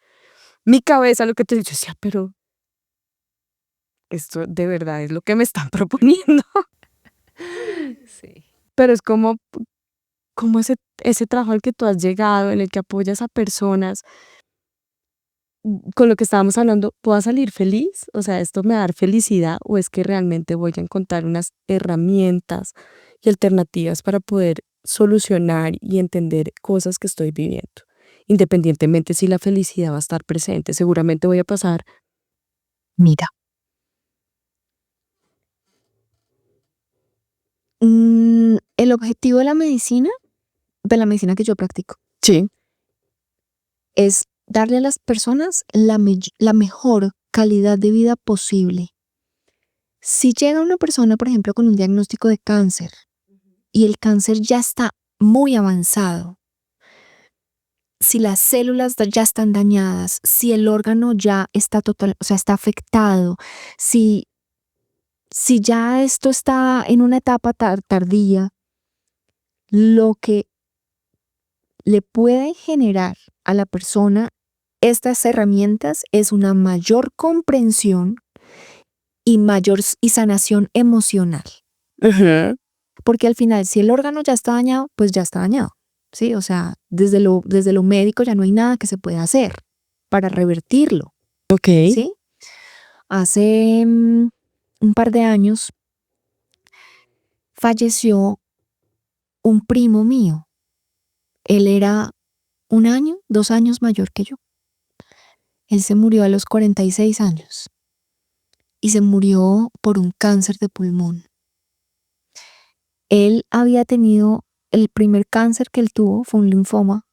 Mi cabeza, lo que te digo, yo decía, pero esto de verdad es lo que me están proponiendo. Sí. Pero es como ese trabajo al que tú has llegado, en el que apoyas a personas, con lo que estábamos hablando, ¿puedo salir feliz? O sea, ¿esto me va a dar felicidad o es que realmente voy a encontrar unas herramientas y alternativas para poder solucionar y entender cosas que estoy viviendo? Independientemente si la felicidad va a estar presente, seguramente voy a pasar. Mira, el objetivo de la medicina que yo practico, Sí. es darle a las personas la mejor calidad de vida posible. Si llega una persona, por ejemplo, con un diagnóstico de cáncer y el cáncer ya está muy avanzado, si las células ya están dañadas, si el órgano ya está total, o sea, está afectado, si, si ya esto está en una etapa tardía, lo que le puede generar a la persona estas herramientas es una mayor comprensión y mayor y sanación emocional. Ajá. Porque al final, si el órgano ya está dañado, pues ya está dañado, ¿sí? O sea, desde lo médico ya no hay nada que se pueda hacer para revertirlo, Ok. ¿sí? Hace un par de años falleció un primo mío. Él era 1 año, 2 años mayor que yo. Él se murió a los 46 años y se murió por un cáncer de pulmón. Él había tenido, el primer cáncer que él tuvo fue un linfoma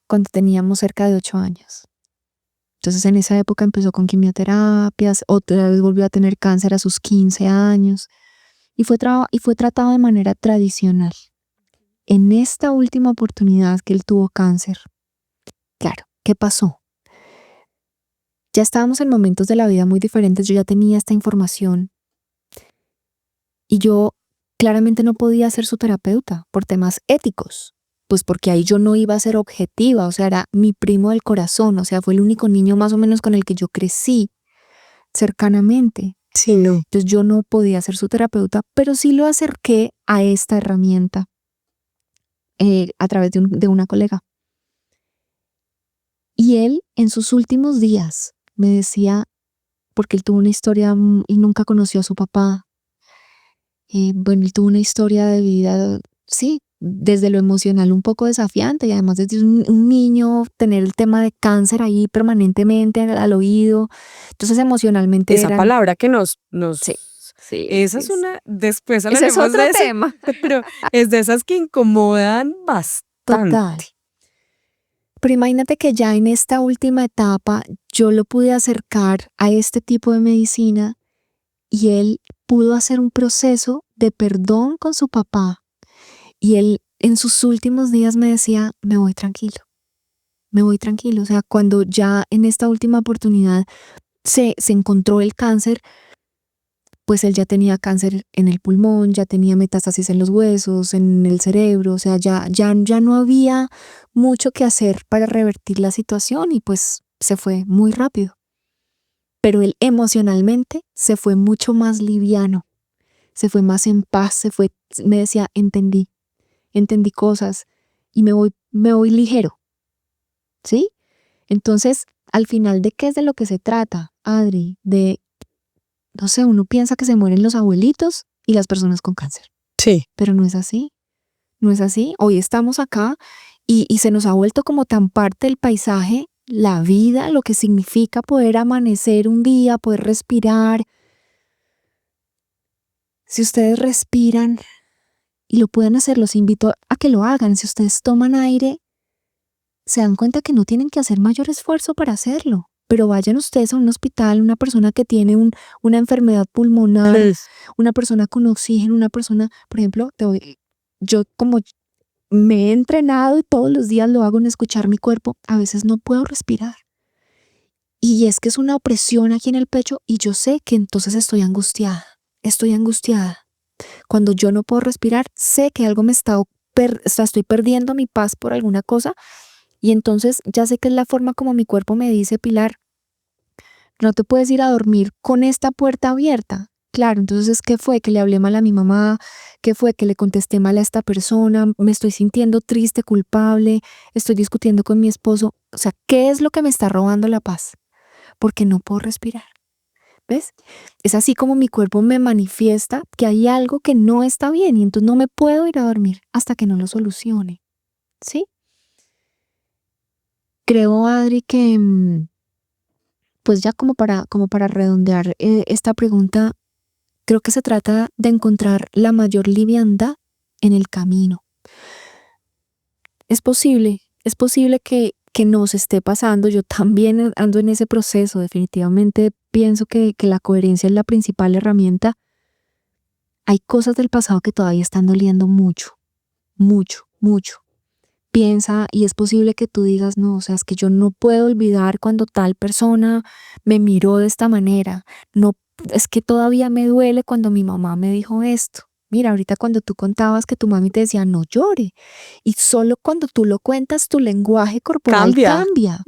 cuando teníamos cerca de 8 años. Entonces en esa época empezó con quimioterapias, otra vez volvió a tener cáncer a sus 15 años y fue tratado de manera tradicional. En esta última oportunidad que él tuvo cáncer, claro, ¿qué pasó? Ya estábamos en momentos de la vida muy diferentes, yo ya tenía esta información y yo claramente no podía ser su terapeuta por temas éticos, pues porque ahí yo no iba a ser objetiva, o sea, era mi primo del corazón, o sea, fue el único niño más o menos con el que yo crecí cercanamente. Sí, no. Entonces yo no podía ser su terapeuta, pero sí lo acerqué a esta herramienta a través de una colega. Y él en sus últimos días me decía, porque él tuvo una historia y nunca conoció a su papá. Bueno, él tuvo una historia de vida, sí, desde lo emocional un poco desafiante y además desde un niño tener el tema de cáncer ahí permanentemente al oído. Entonces emocionalmente Esa palabra que nos, sí, sí, esa sí, es una, después ese es hablaremos otro de eso, tema. pero es de esas que incomodan bastante. Total. Pero imagínate que ya en esta última etapa yo lo pude acercar a este tipo de medicina y él pudo hacer un proceso de perdón con su papá. Y él en sus últimos días me decía, me voy tranquilo. O sea, cuando ya en esta última oportunidad se encontró el cáncer, pues él ya tenía cáncer en el pulmón, ya tenía metástasis en los huesos, en el cerebro, o sea, ya no había mucho que hacer para revertir la situación y pues se fue muy rápido. Pero él emocionalmente se fue mucho más liviano, se fue más en paz, me decía, entendí cosas y me voy ligero, ¿sí? Entonces, al final, ¿de qué es de lo que se trata, Adri? No sé, uno piensa que se mueren los abuelitos y las personas con cáncer. Sí. Pero no es así. No es así. Hoy estamos acá y se nos ha vuelto como tan parte del paisaje, la vida, lo que significa poder amanecer un día, poder respirar. Si ustedes respiran y lo pueden hacer, los invito a que lo hagan. Si ustedes toman aire, se dan cuenta que no tienen que hacer mayor esfuerzo para hacerlo. Pero vayan ustedes a un hospital, una persona que tiene una enfermedad pulmonar, una persona con oxígeno, una persona, por ejemplo, yo como me he entrenado y todos los días lo hago en escuchar mi cuerpo, a veces no puedo respirar. Y es que es una opresión aquí en el pecho y yo sé que entonces estoy angustiada. Cuando yo no puedo respirar, sé que algo estoy perdiendo mi paz por alguna cosa y entonces ya sé que es la forma como mi cuerpo me dice, Pilar, no te puedes ir a dormir con esta puerta abierta. Claro, entonces, ¿qué fue? Que le hablé mal a mi mamá, ¿qué fue? Que le contesté mal a esta persona, me estoy sintiendo triste, culpable, estoy discutiendo con mi esposo. O sea, ¿qué es lo que me está robando la paz? Porque no puedo respirar. ¿Ves? Es así como mi cuerpo me manifiesta que hay algo que no está bien y entonces no me puedo ir a dormir hasta que no lo solucione. ¿Sí? Creo, Adri, que pues ya como para redondear esta pregunta, creo que se trata de encontrar la mayor liviandad en el camino. Es posible que nos esté pasando, yo también ando en ese proceso, definitivamente pienso que la coherencia es la principal herramienta. Hay cosas del pasado que todavía están doliendo mucho, mucho, mucho, piensa y es posible que tú digas, no, o sea, es que yo no puedo olvidar cuando tal persona me miró de esta manera. No, es que todavía me duele cuando mi mamá me dijo esto. Mira, ahorita cuando tú contabas que tu mami te decía no llore, y solo cuando tú lo cuentas tu lenguaje corporal cambia.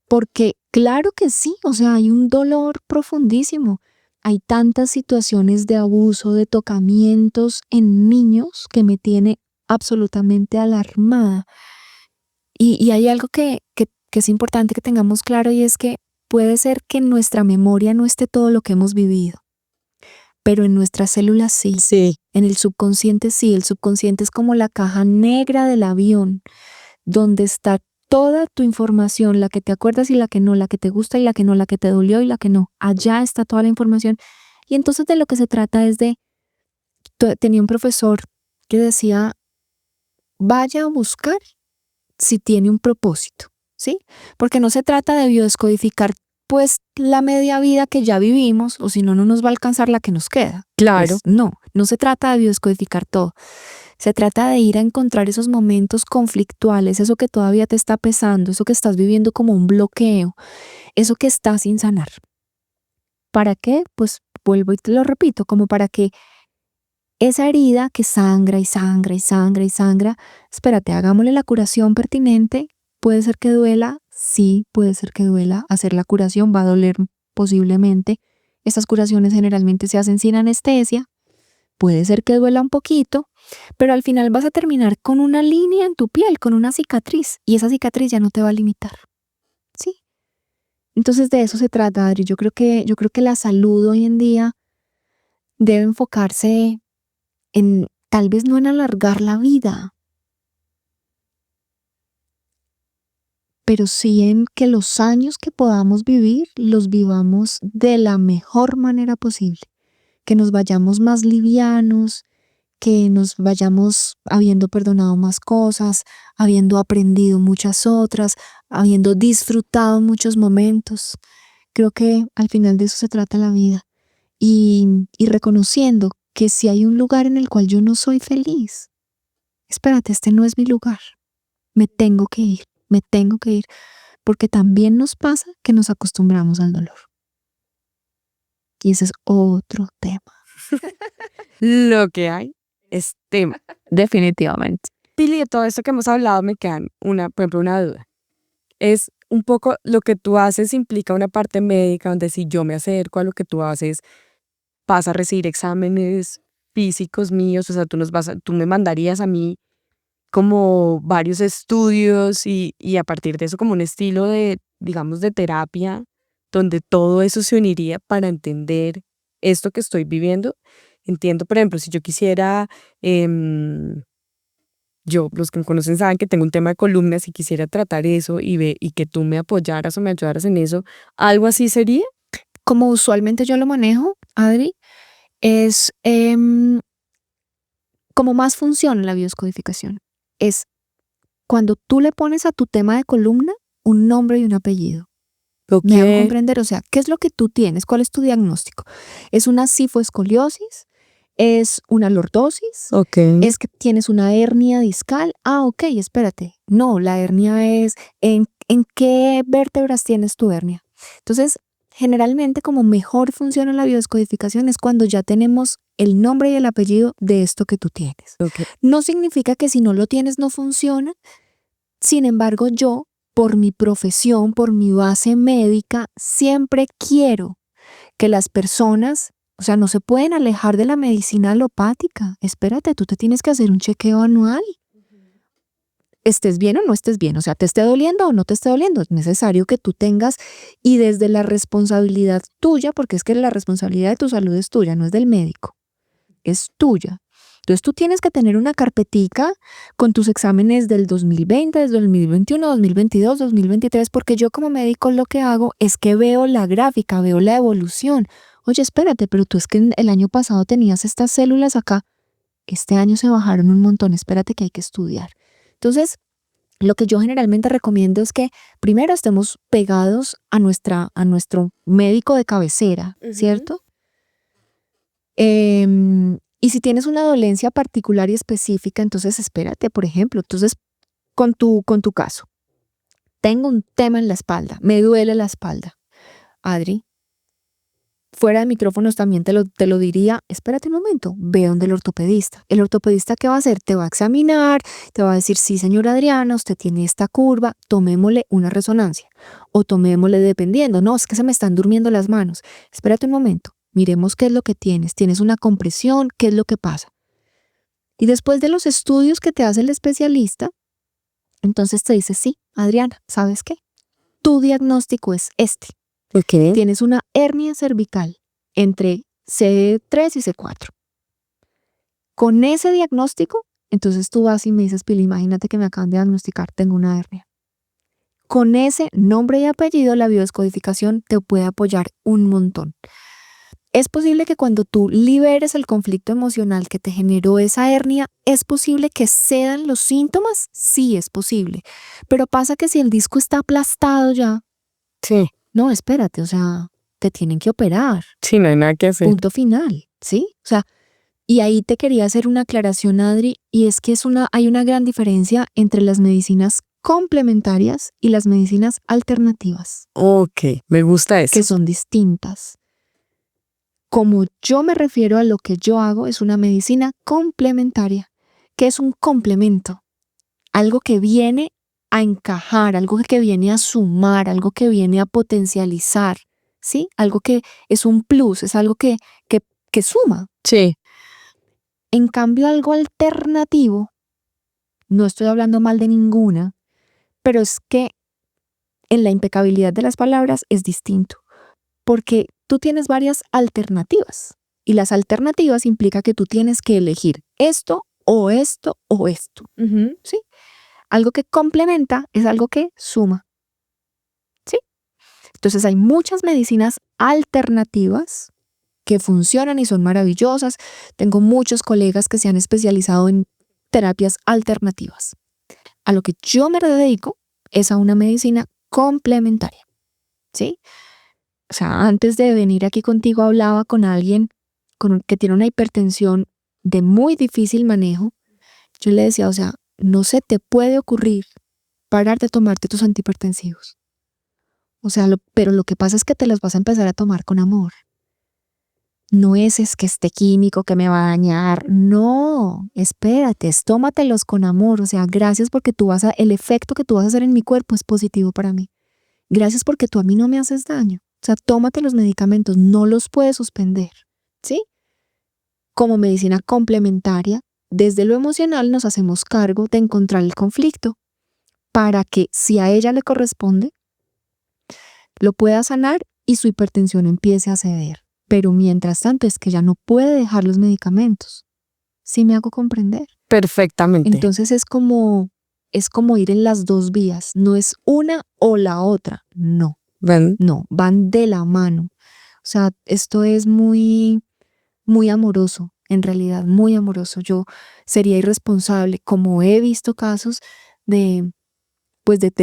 Porque claro que sí, o sea, hay un dolor profundísimo. Hay tantas situaciones de abuso, de tocamientos en niños que me tiene absolutamente alarmada. Y hay algo que es importante que tengamos claro y es que puede ser que en nuestra memoria no esté todo lo que hemos vivido, pero en nuestras células sí. Sí. En el subconsciente sí. El subconsciente es como la caja negra del avión, donde está toda tu información, la que te acuerdas y la que no, la que te gusta y la que no, la que te dolió y la que no. Allá está toda la información. Y entonces de lo que se trata es de, tenía un profesor que decía, vaya a buscar si tiene un propósito, ¿sí? Porque no se trata de biodescodificar pues la media vida que ya vivimos, o si no, no nos va a alcanzar la que nos queda. Claro. Pues, no se trata de biodescodificar todo. Se trata de ir a encontrar esos momentos conflictuales, eso que todavía te está pesando, eso que estás viviendo como un bloqueo, eso que está sin sanar. ¿Para qué? Pues vuelvo y te lo repito, como para que esa herida que sangra y sangra y sangra y sangra, espérate, hagámosle la curación pertinente. ¿Puede ser que duela? Sí, puede ser que duela. Hacer la curación va a doler posiblemente. Estas curaciones generalmente se hacen sin anestesia. Puede ser que duela un poquito, pero al final vas a terminar con una línea en tu piel, con una cicatriz, y esa cicatriz ya no te va a limitar. ¿Sí? Entonces de eso se trata, Adri. Yo creo que la salud hoy en día debe enfocarse en, tal vez no en alargar la vida, pero sí en que los años que podamos vivir los vivamos de la mejor manera posible, que nos vayamos más livianos, que nos vayamos habiendo perdonado más cosas, habiendo aprendido muchas otras, habiendo disfrutado muchos momentos. Creo que al final de eso se trata la vida y reconociendo que si hay un lugar en el cual yo no soy feliz, espérate, este no es mi lugar, me tengo que ir, porque también nos pasa que nos acostumbramos al dolor. Y ese es otro tema. Lo que hay es tema. Definitivamente. Pili, de todo esto que hemos hablado me queda por ejemplo, una duda. Es un poco lo que tú haces implica una parte médica donde si yo me acerco a lo que tú haces, vas a recibir exámenes físicos míos, o sea, tú me mandarías a mí como varios estudios y a partir de eso como un estilo de, digamos, de terapia, donde todo eso se uniría para entender esto que estoy viviendo. Entiendo, por ejemplo, si yo quisiera, los que me conocen saben que tengo un tema de columnas y quisiera tratar eso y que tú me apoyaras o me ayudaras en eso, ¿algo así sería? Como usualmente yo lo manejo, Adri, es como más funciona la biodescodificación. Es cuando tú le pones a tu tema de columna un nombre y un apellido. Okay. ¿Me hago comprender? O sea, ¿qué es lo que tú tienes? ¿Cuál es tu diagnóstico? ¿Es una cifoescoliosis? ¿Es una lordosis? Okay. ¿Es que tienes una hernia discal? Ah, ok, espérate. No, la hernia es ¿en qué vértebras tienes tu hernia? Entonces, generalmente como mejor funciona la biodescodificación es cuando ya tenemos el nombre y el apellido de esto que tú tienes. Okay. No significa que si no lo tienes no funciona. Sin embargo, yo, por mi profesión, por mi base médica, siempre quiero que las personas, o sea, no se pueden alejar de la medicina alopática. Espérate, tú te tienes que hacer un chequeo anual. Estés bien o no estés bien, o sea, te esté doliendo o no te esté doliendo, es necesario que tú tengas y desde la responsabilidad tuya, porque es que la responsabilidad de tu salud es tuya, no es del médico, es tuya. Entonces tú tienes que tener una carpetica con tus exámenes del 2020, del 2021, 2022, 2023, porque yo como médico lo que hago es que veo la gráfica, veo la evolución. Oye, espérate, pero tú es que el año pasado tenías estas células acá, este año se bajaron un montón, espérate que hay que estudiar. Entonces, lo que yo generalmente recomiendo es que primero estemos pegados a nuestro médico de cabecera, ¿cierto? Y si tienes una dolencia particular y específica, entonces espérate, por ejemplo, entonces con tu caso. Tengo un tema en la espalda, me duele la espalda. Adri, fuera de micrófonos también te lo diría, espérate un momento, ve donde el ortopedista. ¿El ortopedista qué va a hacer? Te va a examinar, te va a decir, sí, señora Adriana, usted tiene esta curva, tomémosle una resonancia. O tomémosle dependiendo, no, es que se me están durmiendo las manos. Espérate un momento, miremos qué es lo que tienes. ¿Tienes una compresión? ¿Qué es lo que pasa? Y después de los estudios que te hace el especialista, entonces te dice, sí, Adriana, ¿sabes qué? Tu diagnóstico es este. Ok. Tienes una hernia cervical entre C3 y C4. Con ese diagnóstico, entonces tú vas y me dices, Pili, imagínate que me acaban de diagnosticar, tengo una hernia. Con ese nombre y apellido, la biodescodificación te puede apoyar un montón. Es posible que cuando tú liberes el conflicto emocional que te generó esa hernia, ¿es posible que cedan los síntomas? Sí, es posible. Pero pasa que si el disco está aplastado ya, Sí, no, espérate, o sea, te tienen que operar. sí, no hay nada que hacer. Punto final, ¿sí? O sea, y ahí te quería hacer una aclaración, Adri, y es que hay una gran diferencia entre las medicinas complementarias y las medicinas alternativas, Ok, me gusta eso. que son distintas. Como yo me refiero a lo que yo hago, es una medicina complementaria, que es un complemento, algo que viene a encajar, algo que viene a sumar, algo que viene a potencializar, ¿sí? Algo que es un plus, es algo que suma. Sí, En cambio, algo alternativo, no estoy hablando mal de ninguna, pero es que en la impecabilidad de las palabras es distinto, porque tú tienes varias alternativas y las alternativas implica que tú tienes que elegir esto o esto o esto, ¿sí? Algo que complementa es algo que suma, ¿sí? Entonces hay muchas medicinas alternativas que funcionan y son maravillosas. Tengo muchos colegas que se han especializado en terapias alternativas. A lo que yo me dedico es a una medicina complementaria, ¿sí? O sea, antes de venir aquí contigo hablaba con alguien que tiene una hipertensión de muy difícil manejo. Yo le decía, o sea, no se te puede ocurrir parar de tomarte tus antihipertensivos. O sea, pero lo que pasa es que te los vas a empezar a tomar con amor. No es que este químico que me va a dañar. No, espérate, tómatelos con amor. O sea, gracias porque el efecto que tú vas a hacer en mi cuerpo es positivo para mí. Gracias porque tú a mí no me haces daño. O sea, tómate los medicamentos, no los puedes suspender, ¿sí? Como medicina complementaria, desde lo emocional nos hacemos cargo de encontrar el conflicto para que, si a ella le corresponde, lo pueda sanar y su hipertensión empiece a ceder. Pero mientras tanto es que ella no puede dejar los medicamentos. ¿Sí me hago comprender? perfectamente. Entonces es como ir en las dos vías. No es una o la otra. No, Ven, no, van de la mano. O sea, esto es muy, muy amoroso, en realidad, muy amoroso. Yo sería irresponsable, como he visto casos de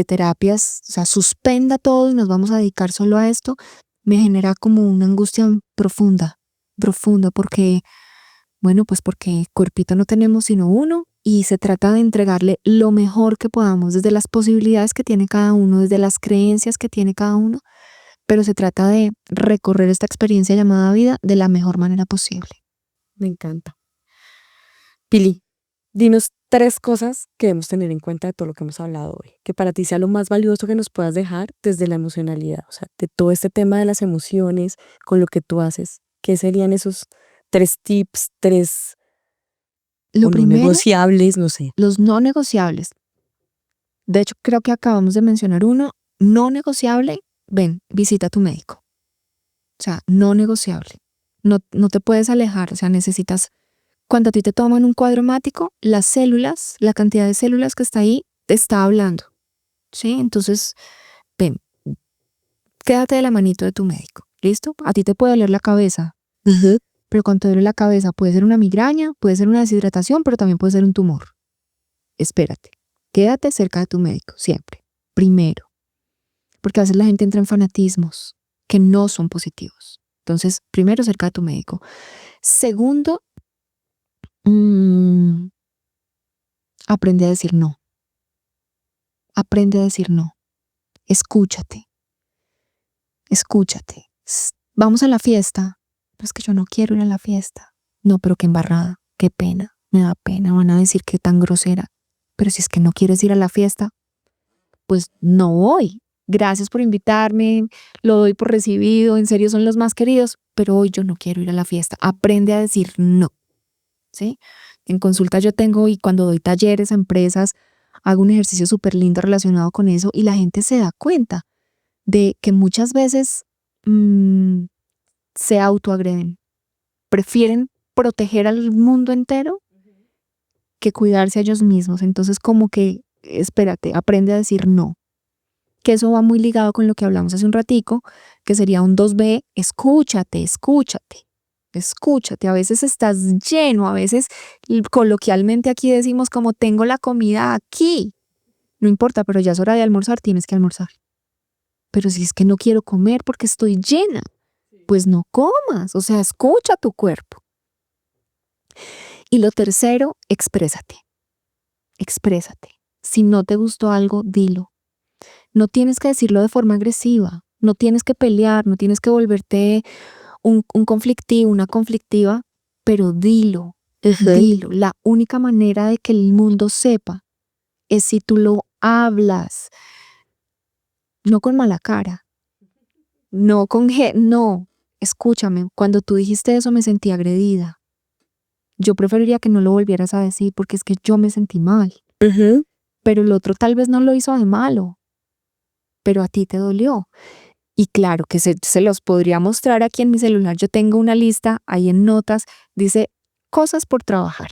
terapias, o sea, suspenda todo y nos vamos a dedicar solo a esto, me genera como una angustia profunda, porque, bueno, pues porque cuerpito no tenemos sino uno y se trata de entregarle lo mejor que podamos desde las posibilidades que tiene cada uno, desde las creencias que tiene cada uno, pero se trata de recorrer esta experiencia llamada vida de la mejor manera posible. me encanta. Pili, dinos 3 cosas que debemos tener en cuenta de todo lo que hemos hablado hoy, que para ti sea lo más valioso que nos puedas dejar desde la emocionalidad, o sea, de todo este tema de las emociones, con lo que tú haces. ¿Qué serían esos 3 tips, 3 Lo o no primero, negociables, no sé? los no negociables. De hecho, creo que acabamos de mencionar uno, no negociable, ven, visita a tu médico. O sea, no negociable. No te puedes alejar, o sea, necesitas, cuando a ti te toman un cuadro hemático, las células, la cantidad de células que está ahí, te está hablando, ¿sí? Entonces, ven, quédate de la manito de tu médico, ¿listo? A ti te puede doler la cabeza, pero cuando te duele la cabeza puede ser una migraña, puede ser una deshidratación, pero también puede ser un tumor. Espérate, quédate cerca de tu médico, siempre, primero, porque a veces la gente entra en fanatismos que no son positivos. Entonces, primero, cerca de tu médico. Segundo, aprende a decir no. aprende a decir no. Escúchate. Vamos a la fiesta. Pero es que yo no quiero ir a la fiesta. No, pero qué embarrada, qué pena, me da pena, van a decir que tan grosera. Pero si es que no quieres ir a la fiesta, pues no voy. Gracias por invitarme, lo doy por recibido, en serio son los más queridos, pero hoy yo no quiero ir a la fiesta. Aprende a decir no, ¿sí? En consulta yo tengo, y cuando doy talleres a empresas, hago un ejercicio súper lindo relacionado con eso, y la gente se da cuenta de que muchas veces se autoagreden. Prefieren proteger al mundo entero que cuidarse a ellos mismos. Entonces, como que, espérate, aprende a decir no. Que eso va muy ligado con lo que hablamos hace un ratico, que sería un 2B, escúchate. A veces estás lleno, a veces coloquialmente aquí decimos como tengo la comida aquí. No importa, pero ya es hora de almorzar, tienes que almorzar. Pero si es que no quiero comer porque estoy llena, pues no comas, o sea, escucha tu cuerpo. Y lo tercero, exprésate. Si no te gustó algo, dilo. No tienes que decirlo de forma agresiva, no tienes que pelear, no tienes que volverte un conflictivo, una conflictiva, pero dilo. La única manera de que el mundo sepa es si tú lo hablas, no con mala cara, no, escúchame, cuando tú dijiste eso me sentí agredida. Yo preferiría que no lo volvieras a decir porque es que yo me sentí mal. Pero el otro tal vez no lo hizo de malo, pero a ti te dolió. Y claro que se los podría mostrar aquí en mi celular. Yo tengo una lista ahí en notas, dice cosas por trabajar.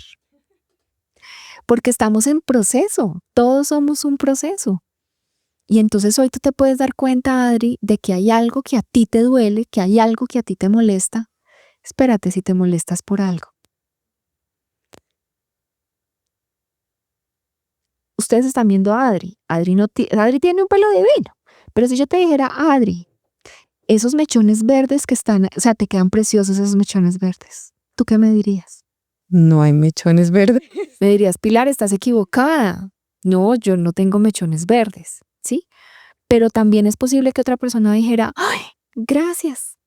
Porque estamos en proceso, todos somos un proceso. Y entonces hoy tú te puedes dar cuenta, Adri, de que hay algo que a ti te duele, que hay algo que a ti te molesta. Espérate si te molestas por algo. Ustedes están viendo a Adri. Adri tiene un pelo divino. Pero si yo te dijera, Adri, esos mechones verdes que están, o sea, te quedan preciosos esos mechones verdes, ¿tú qué me dirías? No hay mechones verdes. Me dirías, Pilar, estás equivocada. No, yo no tengo mechones verdes, ¿sí? Pero también es posible que otra persona dijera, ay, gracias,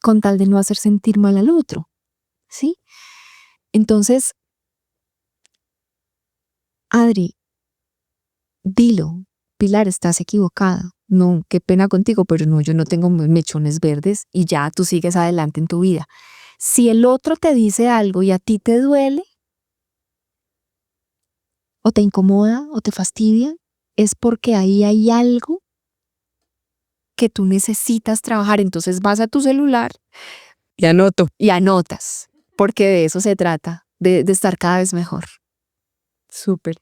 con tal de no hacer sentir mal al otro, ¿sí? Entonces, Adri, dilo, Pilar, estás equivocada. No, qué pena contigo, pero no, yo no tengo mechones verdes y ya tú sigues adelante en tu vida. Si el otro te dice algo y a ti te duele, o te incomoda, o te fastidia, es porque ahí hay algo que tú necesitas trabajar. Entonces vas a tu celular y anotas, porque de eso se trata, de estar cada vez mejor. Súper.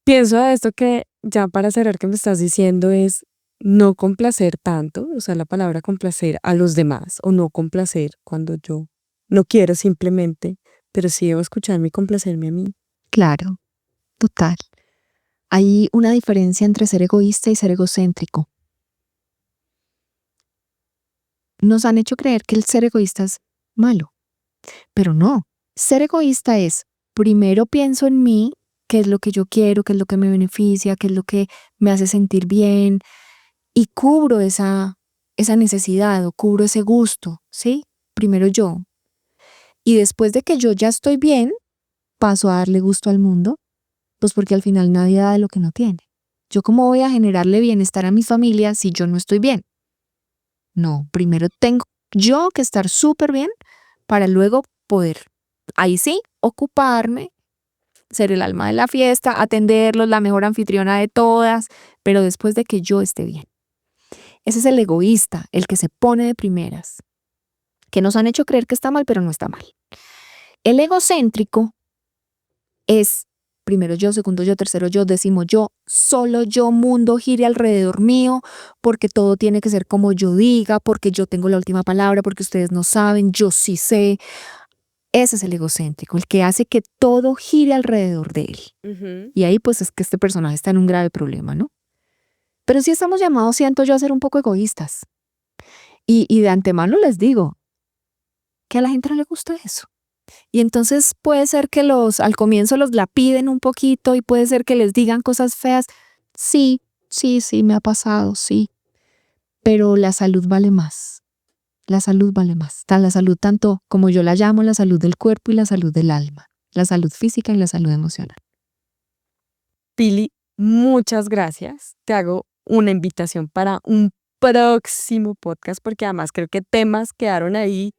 Pienso a esto que, ya para cerrar, que me estás diciendo es no complacer tanto, o sea, la palabra complacer a los demás, o no complacer cuando yo no quiero simplemente, pero sí debo escucharme y complacerme a mí. Claro, total. Hay una diferencia entre ser egoísta y ser egocéntrico. Nos han hecho creer que el ser egoísta es malo, pero no. Ser egoísta es, primero pienso en mí, qué es lo que yo quiero, qué es lo que me beneficia, qué es lo que me hace sentir bien, y cubro esa necesidad o cubro ese gusto, ¿sí? Primero yo. Y después de que yo ya estoy bien, paso a darle gusto al mundo, pues porque al final nadie da de lo que no tiene. ¿Yo cómo voy a generarle bienestar a mi familia si yo no estoy bien? No, primero tengo yo que estar súper bien para luego poder, ahí sí, ocuparme, ser el alma de la fiesta, atenderlos, la mejor anfitriona de todas, pero después de que yo esté bien. Ese es el egoísta, el que se pone de primeras, que nos han hecho creer que está mal, pero no está mal. El egocéntrico es primero yo, segundo yo, tercero yo, décimo yo, solo yo, mundo gire alrededor mío, porque todo tiene que ser como yo diga, porque yo tengo la última palabra, porque ustedes no saben, yo sí sé. Ese es el egocéntrico, el que hace que todo gire alrededor de él. Y ahí pues es que este personaje está en un grave problema, ¿no? Pero sí estamos llamados, siento yo, a ser un poco egoístas. Y de antemano les digo que a la gente no le gusta eso. Y entonces puede ser que al comienzo los lapiden un poquito y puede ser que les digan cosas feas. Sí, me ha pasado, sí. Pero la salud vale más. La salud vale más. La salud tanto como yo la llamo, la salud del cuerpo y la salud del alma. La salud física y la salud emocional. Pili, muchas gracias. Te hago una invitación para un próximo podcast porque además creo que temas quedaron ahí,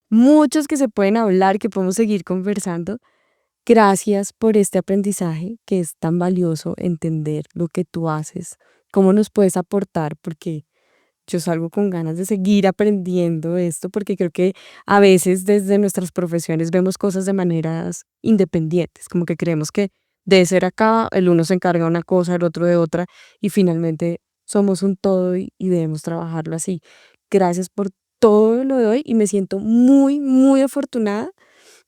muchos que se pueden hablar, que podemos seguir conversando. Gracias por este aprendizaje que es tan valioso, entender lo que tú haces, cómo nos puedes aportar, porque yo salgo con ganas de seguir aprendiendo esto, porque creo que a veces desde nuestras profesiones vemos cosas de maneras independientes, como que creemos que debe ser acá, el uno se encarga de una cosa, el otro de otra, y finalmente somos un todo y debemos trabajarlo así. Gracias por todo lo de hoy y me siento muy, muy afortunada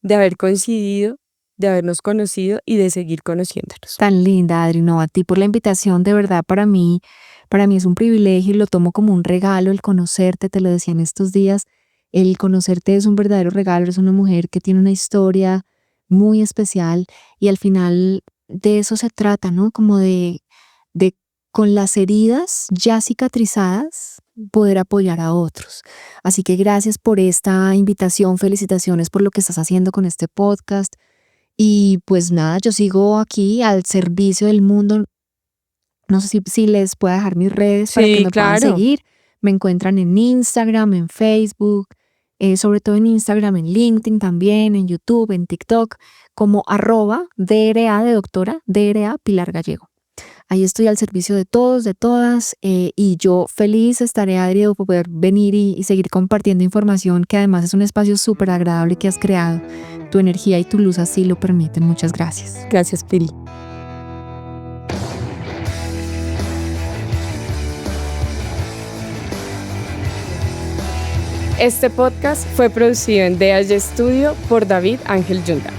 de haber coincidido, de habernos conocido y de seguir conociéndonos. Tan linda, Adri, no, a ti por la invitación, de verdad para mí es un privilegio y lo tomo como un regalo el conocerte, te lo decía en estos días, el conocerte es un verdadero regalo, eres una mujer que tiene una historia muy especial y al final de eso se trata, ¿no? Como de con las heridas ya cicatrizadas poder apoyar a otros. Así que gracias por esta invitación, felicitaciones por lo que estás haciendo con este podcast. Y pues nada, yo sigo aquí al servicio del mundo. No sé si les puedo dejar mis redes para que Sí, me puedan claro. seguir. Me encuentran en Instagram, en Facebook, sobre todo en Instagram, en LinkedIn también, en YouTube, en TikTok, como @DRA de doctora, DRA Pilar Gallego. Ahí estoy al servicio de todos, de todas, y yo feliz estaré, Adri, de poder venir y seguir compartiendo información, que además es un espacio súper agradable que has creado. Tu energía y tu luz así lo permiten. Muchas gracias. Gracias, Pili. Este podcast fue producido en DH Studio por David Ángel Yunda.